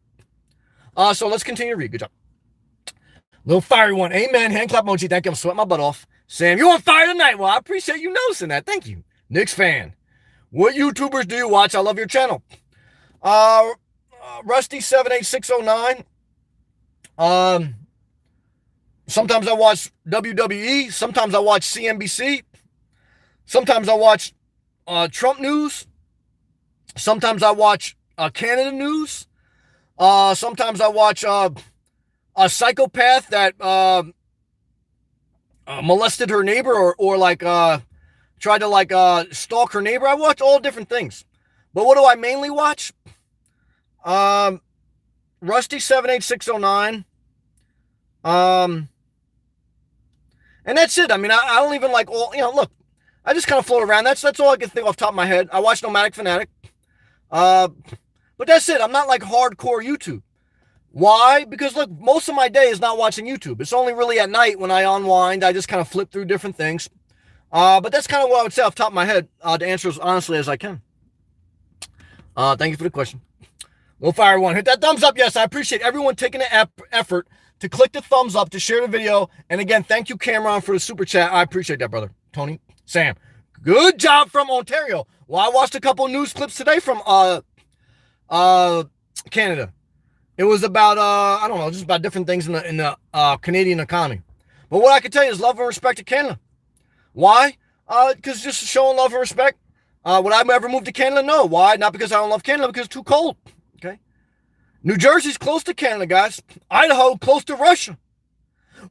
So let's continue to read. Good job. Little fiery one. Amen. Hand clap emoji. Thank you. I'm sweating my butt off. Sam, you on fire tonight. Well, I appreciate you noticing that. Thank you. Knicks fan. What YouTubers do you watch? I love your channel. Rusty78609. Sometimes I watch WWE. Sometimes I watch CNBC. Sometimes I watch Trump news. Sometimes I watch Canada news. Sometimes I watch a psychopath that molested her neighbor or like tried to like stalk her neighbor. I watch all different things. But what do I mainly watch? Rusty 78609. And that's it. I mean, I don't even like all, look, I just kind of float around. That's all I can think off the top of my head. I watch Nomadic Fanatic. But that's it. I'm not like hardcore YouTube. Why? Because look, most of my day is not watching YouTube. It's only really at night when I unwind. I just kind of flip through different things. But that's kind of what I would say off the top of my head to answer as honestly as I can. Thank you for the question. We'll fire one. Hit that thumbs up. Yes, I appreciate everyone taking the effort to click the thumbs up, to share the video. And again, thank you, Cameron, for the super chat. I appreciate that, brother. Tony, Sam, good job from Ontario. Well, I watched a couple of news clips today from Canada. It was about I don't know, just about different things in the Canadian economy. But what I can tell you is love and respect to Canada. Why? Because just showing love and respect. Would I ever move to Canada? No. Why? Not because I don't love Canada, because it's too cold. Okay. New Jersey's close to Canada, guys. Idaho, close to Russia.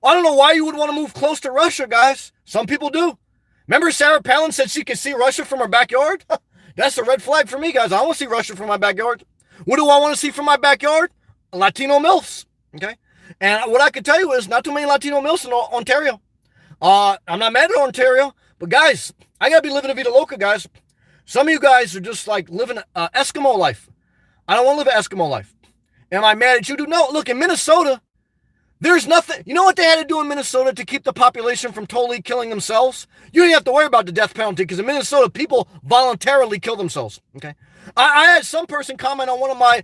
I don't know why you would want to move close to Russia, guys. Some people do. Remember Sarah Palin said she could see Russia from her backyard? That's a red flag for me, guys. I want to see Russia from my backyard. What do I want to see from my backyard? Latino MILFs. Okay. And what I can tell you is not too many Latino MILFs in Ontario. I'm not mad at Ontario, but guys, I gotta be living a vida loca, guys. Some of you guys are just like living an Eskimo life. I don't want to live an Eskimo life. Am I mad at you? No, look, in Minnesota, there's nothing. You know what they had to do in Minnesota to keep the population from totally killing themselves? You don't have to worry about the death penalty because in Minnesota, people voluntarily kill themselves. Okay. I had some person comment on one of my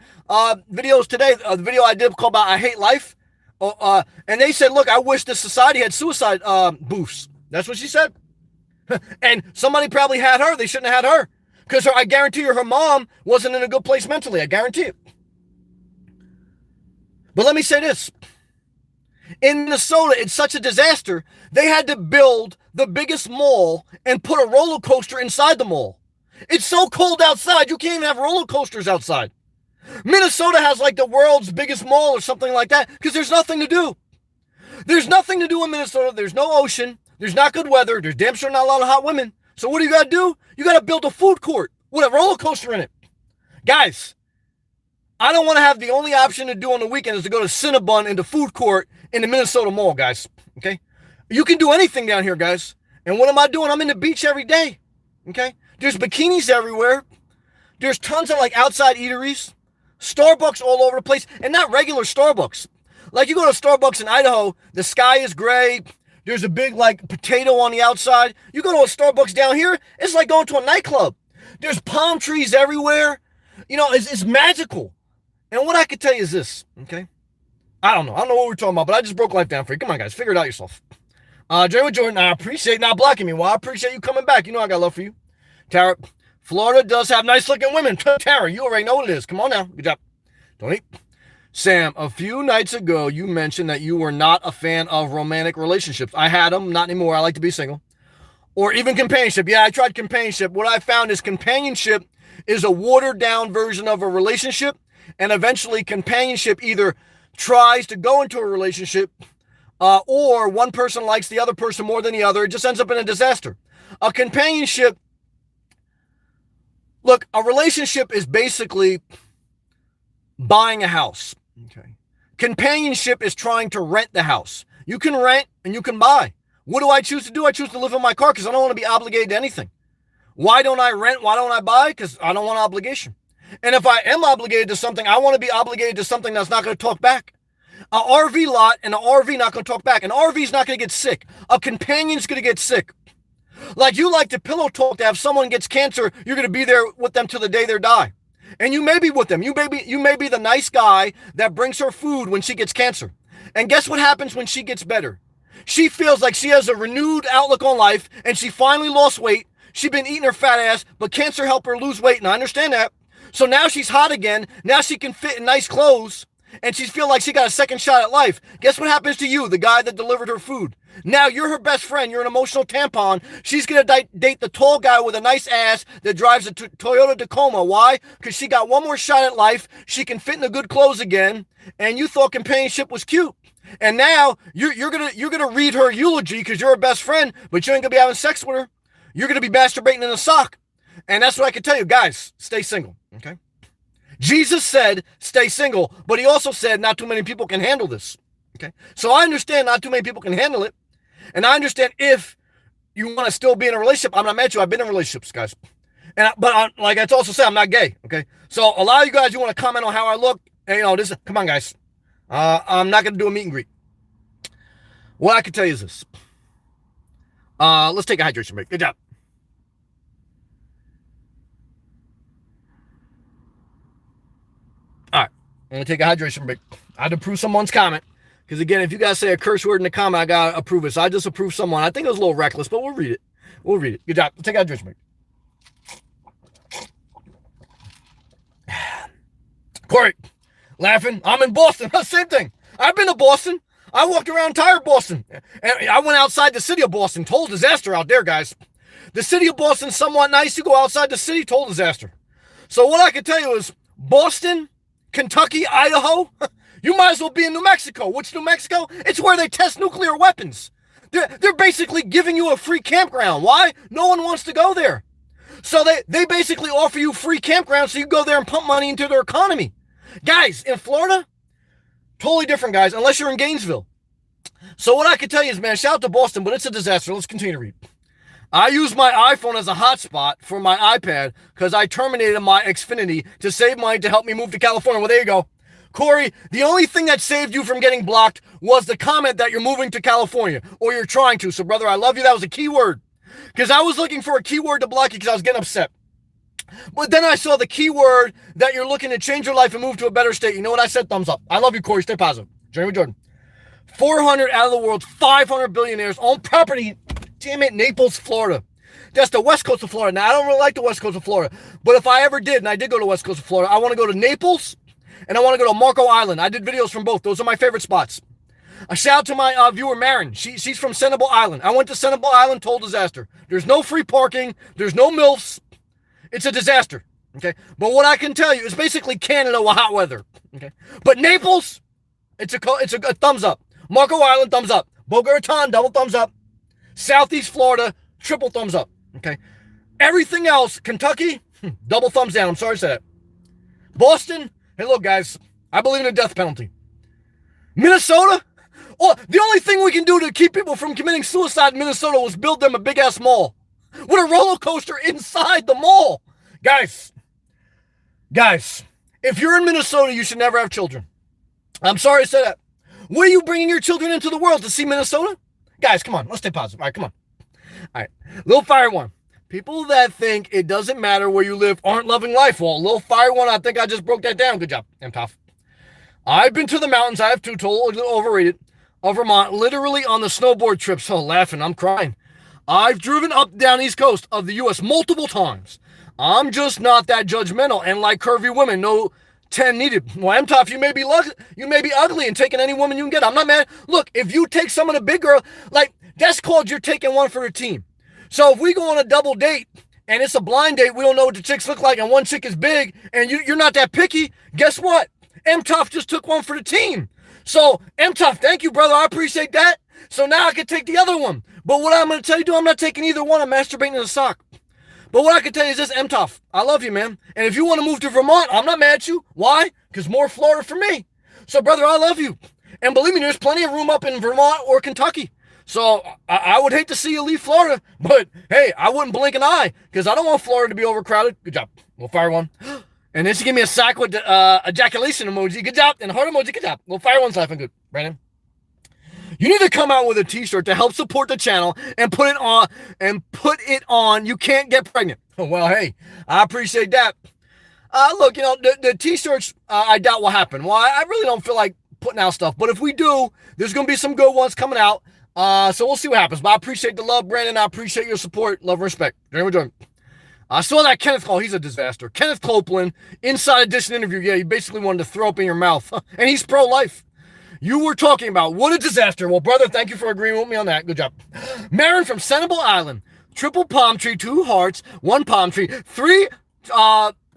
videos today, the video I did called about I Hate Life. And they said, look, I wish this society had suicide booths. That's what she said. And somebody probably had her. They shouldn't have had her. Because I guarantee you her mom wasn't in a good place mentally. I guarantee it. But let me say this. In Minnesota, it's such a disaster, they had to build the biggest mall and put a roller coaster inside the mall. It's so cold outside, you can't even have roller coasters outside. Minnesota has like the world's biggest mall or something like that because there's nothing to do. There's nothing to do in Minnesota. There's no ocean. There's not good weather. There's damn sure not a lot of hot women. So what do you got to do? You got to build a food court with a roller coaster in it. Guys, I don't want to have the only option to do on the weekend is to go to Cinnabon in the food court in the Minnesota Mall, guys. Okay? You can do anything down here, guys. And what am I doing? I'm in the beach every day. Okay? There's bikinis everywhere. There's tons of like outside eateries. Starbucks all over the place. And not regular Starbucks. Like you go to Starbucks in Idaho, the sky is gray. There's a big like potato on the outside. You go to a Starbucks down here, it's like going to a nightclub. There's palm trees everywhere. You know, it's magical. And what I can tell you is this, okay? I don't know what we're talking about, but I just broke life down for you. Come on, guys, figure it out yourself. Jeremy Jordan, I appreciate not blocking me. Well, I appreciate you coming back. You know I got love for you. Tara, Florida does have nice-looking women. Tara, you already know what it is. Come on now. Good job. Tony. Sam, a few nights ago, you mentioned that you were not a fan of romantic relationships. I had them, not anymore. I like to be single. Or even companionship. Yeah, I tried companionship. What I found is companionship is a watered-down version of a relationship. And eventually companionship either tries to go into a relationship or one person likes the other person more than the other. It just ends up in a disaster. A companionship, look, a relationship is basically buying a house. Okay. Companionship is trying to rent the house. You can rent and you can buy. What do I choose to do? I choose to live in my car because I don't want to be obligated to anything. Why don't I rent? Why don't I buy? Because I don't want obligation. And if I am obligated to something, I want to be obligated to something that's not going to talk back. An RV lot and an RV not going to talk back. An RV is not going to get sick. A companion's going to get sick. Like you like to pillow talk to have someone gets cancer, you're going to be there with them till the day they die. And you may be with them. You may be the nice guy that brings her food when she gets cancer. And guess what happens when she gets better? She feels like she has a renewed outlook on life and she finally lost weight. She's been eating her fat ass, but cancer helped her lose weight. And I understand that. So now she's hot again. Now she can fit in nice clothes. And she feels like she got a second shot at life. Guess what happens to you, the guy that delivered her food? Now you're her best friend. You're an emotional tampon. She's going to date the tall guy with a nice ass that drives a Toyota Tacoma. Why? Because she got one more shot at life. She can fit in the good clothes again. And you thought companionship was cute. And now you're gonna read her eulogy because you're her best friend, but you ain't gonna be having sex with her. You're gonna be masturbating in a sock. And that's what I can tell you, guys. Stay single. Okay. Jesus said, stay single, but he also said not too many people can handle this. Okay. So I understand not too many people can handle it. And I understand if you want to still be in a relationship. I'm not mad at you. I've been in relationships, guys. But like I also said, I'm not gay. Okay. So a lot of you guys, you want to comment on how I look. And, this, come on, guys. I'm not going to do a meet and greet. What I can tell you is this. Let's take a hydration break. Good job. All right. I'm going to take a hydration break. I had to approve someone's comment. Because, again, if you guys say a curse word in the comment, I got to approve it. So I just approved someone. I think it was a little reckless, but we'll read it. We'll read it. Good job. Take a hydration break. Corey, laughing. I'm in Boston. Same thing. I've been to Boston. I walked around entire Boston. And I went outside the city of Boston. Total disaster out there, guys. The city of Boston's somewhat nice. You go outside the city, total disaster. So what I can tell you is Boston, Kentucky, Idaho, you might as well be in New Mexico. What's New Mexico? It's where they test nuclear weapons. They're basically giving you a free campground. Why? No one wants to go there. So they basically offer you free campground so you go there and pump money into their economy. Guys, in Florida, totally different, guys, unless you're in Gainesville. So what I can tell you is, man, shout out to Boston, but it's a disaster. Let's continue to read. I use my iPhone as a hotspot for my iPad because I terminated my Xfinity to save money to help me move to California. Well, there you go. Corey, the only thing that saved you from getting blocked was the comment that you're moving to California, or you're trying to. So, brother, I love you. That was a key word. Because I was looking for a keyword to block you because I was getting upset. But then I saw the keyword that you're looking to change your life and move to a better state. You know what I said? Thumbs up. I love you, Corey. Stay positive. Jeremy Jordan. 400 out of the world's 500 billionaires own property. Damn it, Naples, Florida. That's the west coast of Florida. Now, I don't really like the west coast of Florida. But if I ever did, and I did go to the west coast of Florida, I want to go to Naples and I want to go to Marco Island. I did videos from both. Those are my favorite spots. A shout out to my viewer, Marin. She's from Sanibel Island. I went to Sanibel Island, total disaster. There's no free parking. There's no MILFs. It's a disaster. Okay. But what I can tell you is basically Canada with hot weather. Okay. But Naples, it's a thumbs up. Marco Island, thumbs up. Boca Raton, double thumbs up. Southeast Florida, triple thumbs up. Okay. Everything else, Kentucky, double thumbs down. I'm sorry to say that. Boston, hey, look, guys, I believe in the death penalty. Minnesota, the only thing we can do to keep people from committing suicide in Minnesota was build them a big-ass mall with a roller coaster inside the mall. Guys, if you're in Minnesota, you should never have children. I'm sorry to say that. What are you bringing your children into the world to see Minnesota? Guys, come on. Let's stay positive. All right, come on. All right. Little fire one. People that think it doesn't matter where you live aren't loving life. Well, little fire one, I think I just broke that down. Good job. I'm tough. I've been to the mountains. I have two, totally overrated, of Vermont, literally on the snowboard trips. Oh, laughing. I'm crying. I've driven up down East Coast of the U.S. multiple times. I'm just not that judgmental. And like curvy women, no 10 needed. Well, I'm tough. You may be ugly and taking any woman you can get. I'm not mad. Look, if you take some of the big girl, like that's called you're taking one for the team. So if we go on a double date and it's a blind date, we don't know what the chicks look like, and one chick is big, and you're not that picky, guess what? M-Tough just took one for the team. So, M-Tough, thank you, brother. I appreciate that. So now I can take the other one. But what I'm going to tell you, I'm not taking either one. I'm masturbating in a sock. But what I can tell you is this, M-Tough, I love you, man. And if you want to move to Vermont, I'm not mad at you. Why? Because more Florida for me. So, brother, I love you. And believe me, there's plenty of room up in Vermont or Kentucky. So I would hate to see you leave Florida. But, hey, I wouldn't blink an eye because I don't want Florida to be overcrowded. Good job. We'll fire one. And then she gave me a sack with ejaculation emoji. Good job. And heart emoji. Good job. Well, fire one's laughing good. Brandon. You need to come out with a t-shirt to help support the channel and put it on. You can't get pregnant. Well, hey, I appreciate that. Look, the t-shirts, I doubt will happen. Well, I really don't feel like putting out stuff. But if we do, there's going to be some good ones coming out. So we'll see what happens. But I appreciate the love, Brandon. I appreciate your support. Love and respect. Jeremy Jordan. I saw that Kenneth Cole. He's a disaster. Kenneth Copeland, Inside Edition interview. Yeah, he basically wanted to throw up in your mouth. And he's pro-life. You were talking about what a disaster. Well, brother, thank you for agreeing with me on that. Good job. Marin from Senable Island. Triple palm tree, 2 hearts, 1 palm tree, 3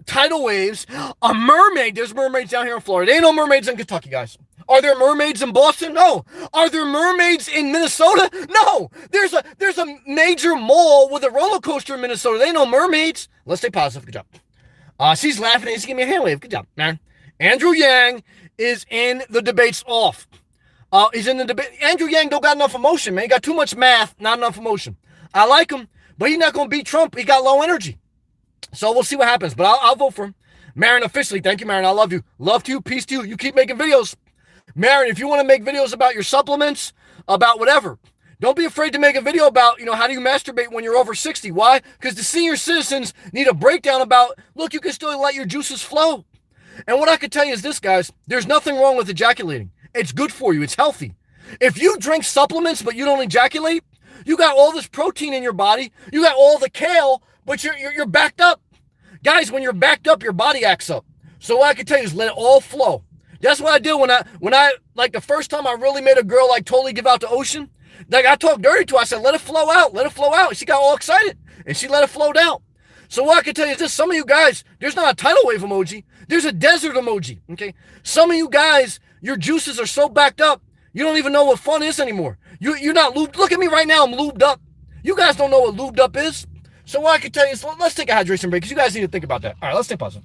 tidal waves, a mermaid. There's mermaids down here in Florida. There ain't no mermaids in Kentucky, guys. Are there mermaids in Boston? No. Are there mermaids in Minnesota? No. There's a major mall with a roller coaster in Minnesota. There ain't no mermaids. Let's stay positive. Good job. She's laughing and she's giving me a hand wave. Good job, man. Andrew Yang is in the debates off. He's in the debate. Andrew Yang don't got enough emotion, man. He got too much math, not enough emotion. I like him, but he's not going to beat Trump. He got low energy. So we'll see what happens, but I'll vote for him. Marin, officially, thank you, Marin. I love you. Love to you. Peace to you. You keep making videos. Marin, if you want to make videos about your supplements, about whatever, don't be afraid to make a video about, how do you masturbate when you're over 60? Why? Because the senior citizens need a breakdown about, look, you can still let your juices flow. And what I could tell you is this, guys, there's nothing wrong with ejaculating. It's good for you. It's healthy. If you drink supplements but you don't ejaculate, you got all this protein in your body. You got all the kale, but you're backed up. Guys, when you're backed up, your body acts up. So what I can tell you is let it all flow. That's what I did when I like the first time I really made a girl like totally give out the ocean. Like I talked dirty to her. I said, let it flow out. Let it flow out. She got all excited and she let it flow down. So what I can tell you is this, some of you guys, there's not a tidal wave emoji. There's a desert emoji, okay? Some of you guys, your juices are so backed up, you don't even know what fun is anymore. You're not lubed. Look at me right now, I'm lubed up. You guys don't know what lubed up is. So what I can tell you is, let's take a hydration break because you guys need to think about that. All right, let's take pause.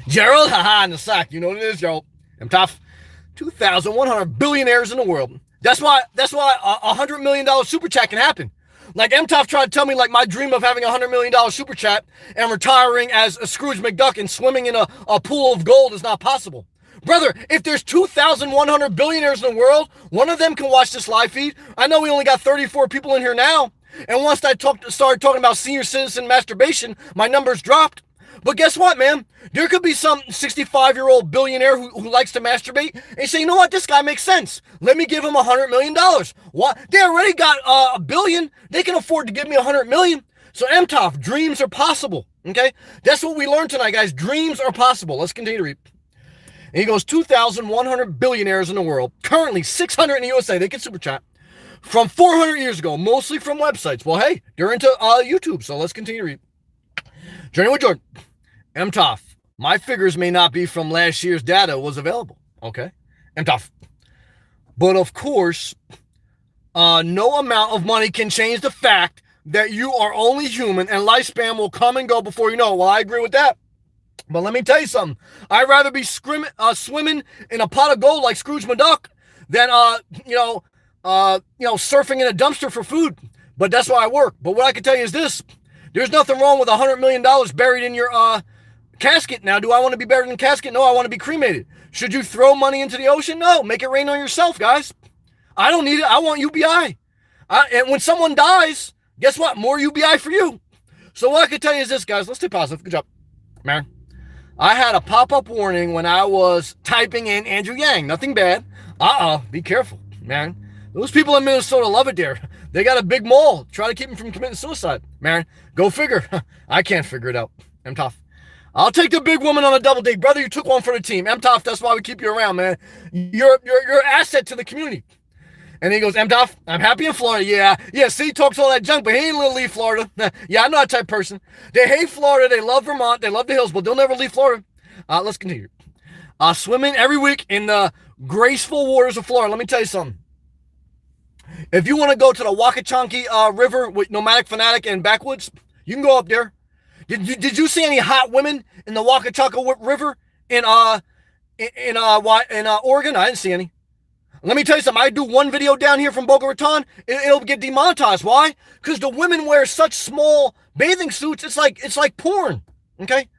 Gerald, haha, in the sack. You know what it is, Gerald. I'm tough. 2,100 billionaires in the world. That's why $100 million super chat can happen. Like MTOF tried to tell me like my dream of having $100 million super chat and retiring as a Scrooge McDuck and swimming in a pool of gold is not possible. Brother, if there's 2,100 billionaires in the world, one of them can watch this live feed. I know we only got 34 people in here now. And once I started talking about senior citizen masturbation, my numbers dropped. But guess what, man? There could be some 65-year-old billionaire who likes to masturbate and say, you know what? This guy makes sense. Let me give him $100 million. What? They already got $1 billion. They can afford to give me $100 million. So MTOF, dreams are possible. Okay? That's what we learned tonight, guys. Dreams are possible. Let's continue to read. And he goes, 2,100 billionaires in the world. Currently, 600 in the USA. They can super chat. From 400 years ago, mostly from websites. Well, hey, they're into YouTube. So let's continue to read. Journey with Jordan. MTOF, my figures may not be from last year's data was available. Okay. MTOF. But of course, no amount of money can change the fact that you are only human and lifespan will come and go before you know. Well, I agree with that. But let me tell you something. I'd rather be swimming in a pot of gold like Scrooge McDuck than, surfing in a dumpster for food. But that's why I work. But what I can tell you is this. There's nothing wrong with $100 million buried in your casket. Now, do I want to be buried in a casket? No, I want to be cremated. Should you throw money into the ocean? No, make it rain on yourself, guys. I don't need it. I want UBI. And when someone dies, guess what? More UBI for you. So what I can tell you is this, guys. Let's stay positive. Good job, man. I had a pop-up warning when I was typing in Andrew Yang. Nothing bad. Be careful, man. Those people in Minnesota love it there. They got a big mall. Try to keep them from committing suicide. Man, go figure. I can't figure it out. MTOF. I'll take the big woman on a double date. Brother, you took one for the team. MTOF, that's why we keep you around, man. You're an asset to the community. And he goes, MTOF, I'm happy in Florida. Yeah, see, he talks all that junk, but he ain't gonna leave Florida. Yeah, I'm not that type of person. They hate Florida. They love Vermont. They love the hills, but they'll never leave Florida. Let's continue. Swimming every week in the graceful waters of Florida. Let me tell you something. If you want to go to the Wakachunkie River with Nomadic Fanatic and Backwoods, you can go up there. Did you see any hot women in the Wakachunkie River in Oregon? I didn't see any. Let me tell you something. I do one video down here from Boca Raton. It'll get demonetized. Why? Because the women wear such small bathing suits. It's like porn. Okay.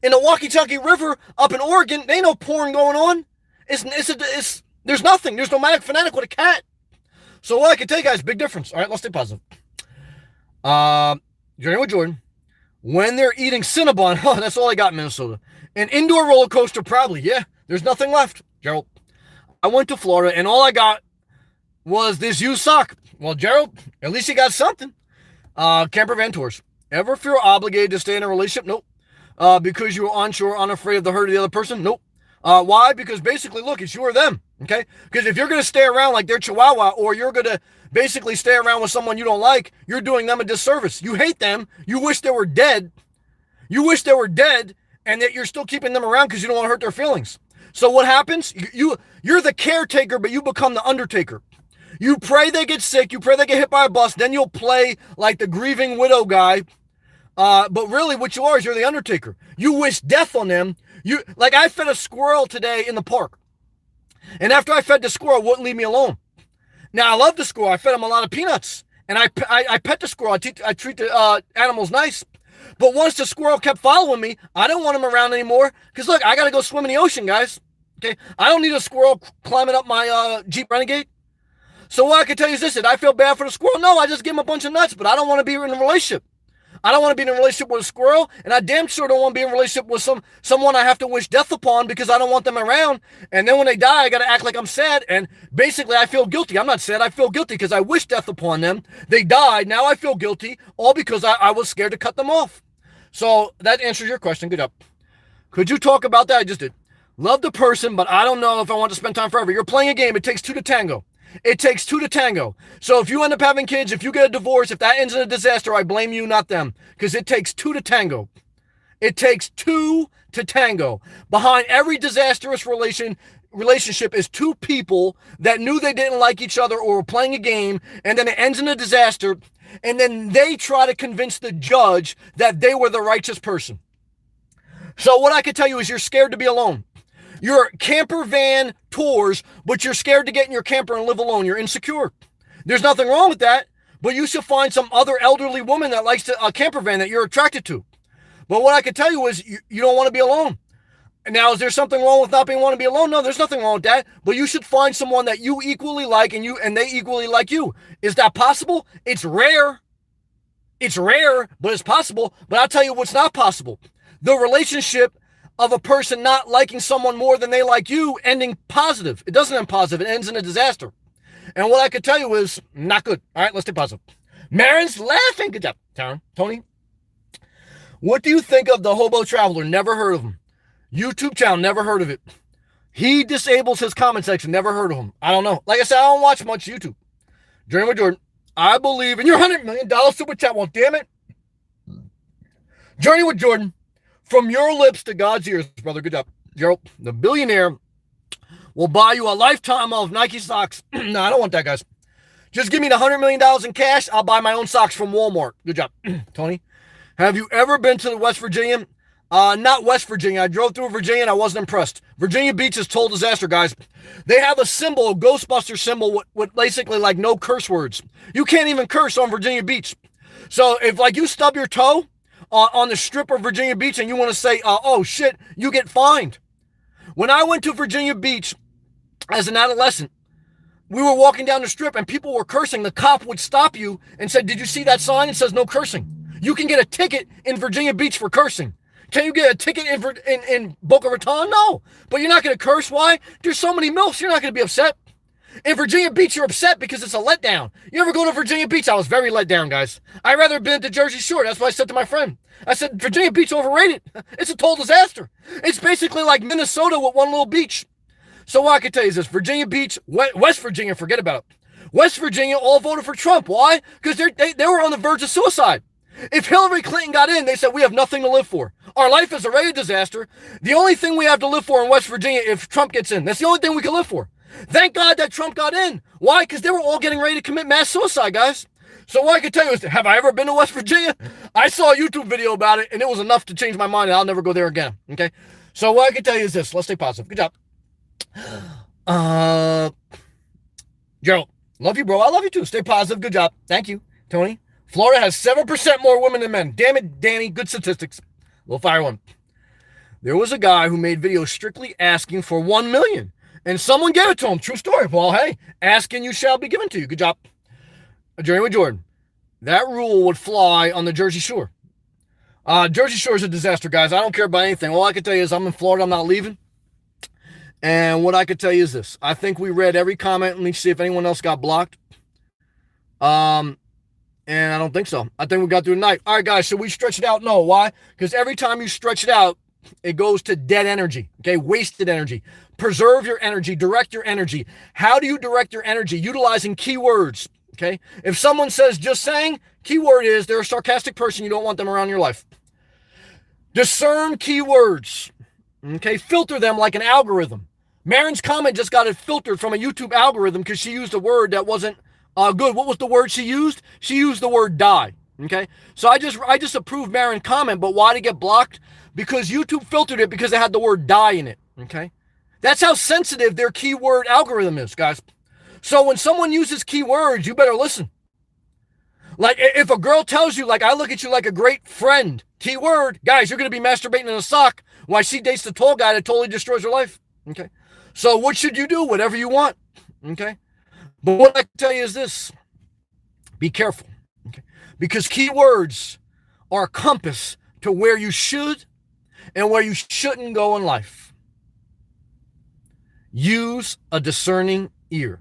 In the Wakachunkie River up in Oregon, there ain't no porn going on. There's nothing. There's Nomadic Fanatic with a cat. So what I can tell you guys, big difference. All right, let's stay positive. Journey with Jordan. When they're eating Cinnabon, that's all I got in Minnesota. An indoor roller coaster, probably. Yeah, there's nothing left, Gerald. I went to Florida, and all I was this used sock. Well, Gerald, at least you got something. Camper van tours. Ever feel obligated to stay in a relationship? Nope. because you're unsure, unafraid of the hurt of the other person? Nope. Why? Because basically, look, it's you or them. Okay? Because if you're going to stay around like they're Chihuahua, or you're going to basically stay around with someone you don't like, you're doing them a disservice. You hate them. You wish they were dead. You wish they were dead, and that you're still keeping them around because you don't want to hurt their feelings. So what happens? You're the caretaker, but you become the undertaker. You pray they get sick. You pray they get hit by a bus. Then you'll play like the grieving widow guy. But really, what you are is you're the undertaker. You wish death on them. Like I fed a squirrel today in the park, and after I fed the squirrel, it wouldn't leave me alone. Now I love the squirrel. I fed him a lot of peanuts, and I pet the squirrel. I treat the animals nice. But once the squirrel kept following me, I don't want him around anymore. Because look, I got to go swim in the ocean, guys. Okay, I don't need a squirrel climbing up my Jeep Renegade. So what I can tell you is this: did I feel bad for the squirrel? No, I just give him a bunch of nuts. But I don't want to be in a relationship. I don't want to be in a relationship with a squirrel, and I damn sure don't want to be in a relationship with someone I have to wish death upon because I don't want them around. And then when they die, I got to act like I'm sad, and basically I feel guilty. I'm not sad. I feel guilty because I wish death upon them. They died. Now I feel guilty, all because I was scared to cut them off. So that answers your question. Good job. Could you talk about that? I just did. Love the person, but I don't know if I want to spend time forever. You're playing a game. It takes two to tango. It takes two to tango. So if you end up having kids, if you get a divorce, if that ends in a disaster, I blame you, not them. Because it takes two to tango. It takes two to tango. Behind every disastrous relationship is two people that knew they didn't like each other or were playing a game, and then it ends in a disaster, and then they try to convince the judge that they were the righteous person. So what I can tell you is you're scared to be alone. You're camper van tours, but you're scared to get in your camper and live alone. You're insecure. There's nothing wrong with that, but you should find some other elderly woman that likes a camper van that you're attracted to. But what I can tell you is you don't want to be alone. Now, is there something wrong with not want to be alone? No, there's nothing wrong with that. But you should find someone that you equally like and they equally like you. Is that possible? It's rare. It's rare, but it's possible. But I'll tell you what's not possible. The relationship of a person not liking someone more than they like you ending positive. It doesn't end positive. It ends in a disaster. And what I can tell you is not good. All right, let's stay positive. Marin's laughing. Good job, Taryn. Tony, what do you think of the Hobo Traveler? Never heard of him. YouTube channel, never heard of it. He disables his comment section. Never heard of him. I don't know. Like I said, I don't watch much YouTube. Journey with Jordan, I believe in your $100 million super chat. Well, damn it. Journey with Jordan. From your lips to God's ears, brother. Good job. Gerald, the billionaire will buy you a lifetime of Nike socks. No, I don't want that, guys. Just give me the $100 million in cash. I'll buy my own socks from Walmart. Good job. Tony, have you ever been to West Virginia? Not West Virginia. I drove through Virginia and I wasn't impressed. Virginia Beach is total disaster, guys. They have a symbol, a Ghostbuster symbol with basically like no curse words. You can't even curse on Virginia Beach. So if like you stub your toe on the strip of Virginia Beach and you want to say, oh shit, you get fined. When I went to Virginia Beach as an adolescent, we were walking down the strip and people were cursing. The cop would stop you and said, did you see that sign? It says no cursing. You can get a ticket in Virginia Beach for cursing. Can you get a ticket in Boca Raton? No. But you're not going to curse. Why? There's so many MILFs. You're not going to be upset. In Virginia Beach, you're upset because it's a letdown. You ever go to Virginia Beach? I was very let down, guys. I'd rather have been to Jersey Shore. That's what I said to my friend. I said, Virginia Beach overrated. It's a total disaster. It's basically like Minnesota with one little beach. So what I can tell you is this. Virginia Beach, West Virginia, forget about it. West Virginia all voted for Trump. Why? Because they were on the verge of suicide. If Hillary Clinton got in, they said, we have nothing to live for. Our life is already a disaster. The only thing we have to live for in West Virginia if Trump gets in. That's the only thing we can live for. Thank God that Trump got in. Why? Because they were all getting ready to commit mass suicide, guys. So what I can tell you is, have I ever been to West Virginia? I saw a YouTube video about it, and it was enough to change my mind, and I'll never go there again, okay? So what I can tell you is this. Let's stay positive. Good job. Gerald, love you, bro. I love you, too. Stay positive. Good job. Thank you, Tony. Florida has 7% more women than men. Damn it, Danny. Good statistics. We'll fire one. There was a guy who made videos strictly asking for $1 million. And someone gave it to him. True story, Paul. Hey, ask and you shall be given to you. Good job. A Journey with Jordan. That rule would fly on the Jersey Shore. Jersey Shore is a disaster, guys. I don't care about anything. All I can tell you is I'm in Florida. I'm not leaving. And what I can tell you is this. I think we read every comment. Let me see if anyone else got blocked. And And I don't think so. I think we got through the night. All right, guys, should we stretch it out? No. Why? Because every time you stretch it out, it goes to dead energy, okay? Wasted energy. Preserve your energy, direct your energy. How do you direct your energy? Utilizing keywords, okay? If someone says just saying, keyword is they're a sarcastic person, you don't want them around your life. Discern keywords, okay? Filter them like an algorithm. Marin's comment just got it filtered from a YouTube algorithm because she used a word that wasn't good. What was the word she used? She used the word die. Okay, so I just approved Marin's comment, but why did it get blocked? Because YouTube filtered it because it had the word die in it. Okay, that's how sensitive their keyword algorithm is, guys. So when someone uses keywords, you better listen. Like if a girl tells you, like, I look at you like a great friend, keyword, guys, you're gonna be masturbating in a sock while she dates the tall guy that totally destroys her life. Okay, so what should you do? Whatever you want. Okay, but what I can tell you is this: be careful. Okay, because keywords are a compass to where you should and where you shouldn't go in life. Use a discerning ear.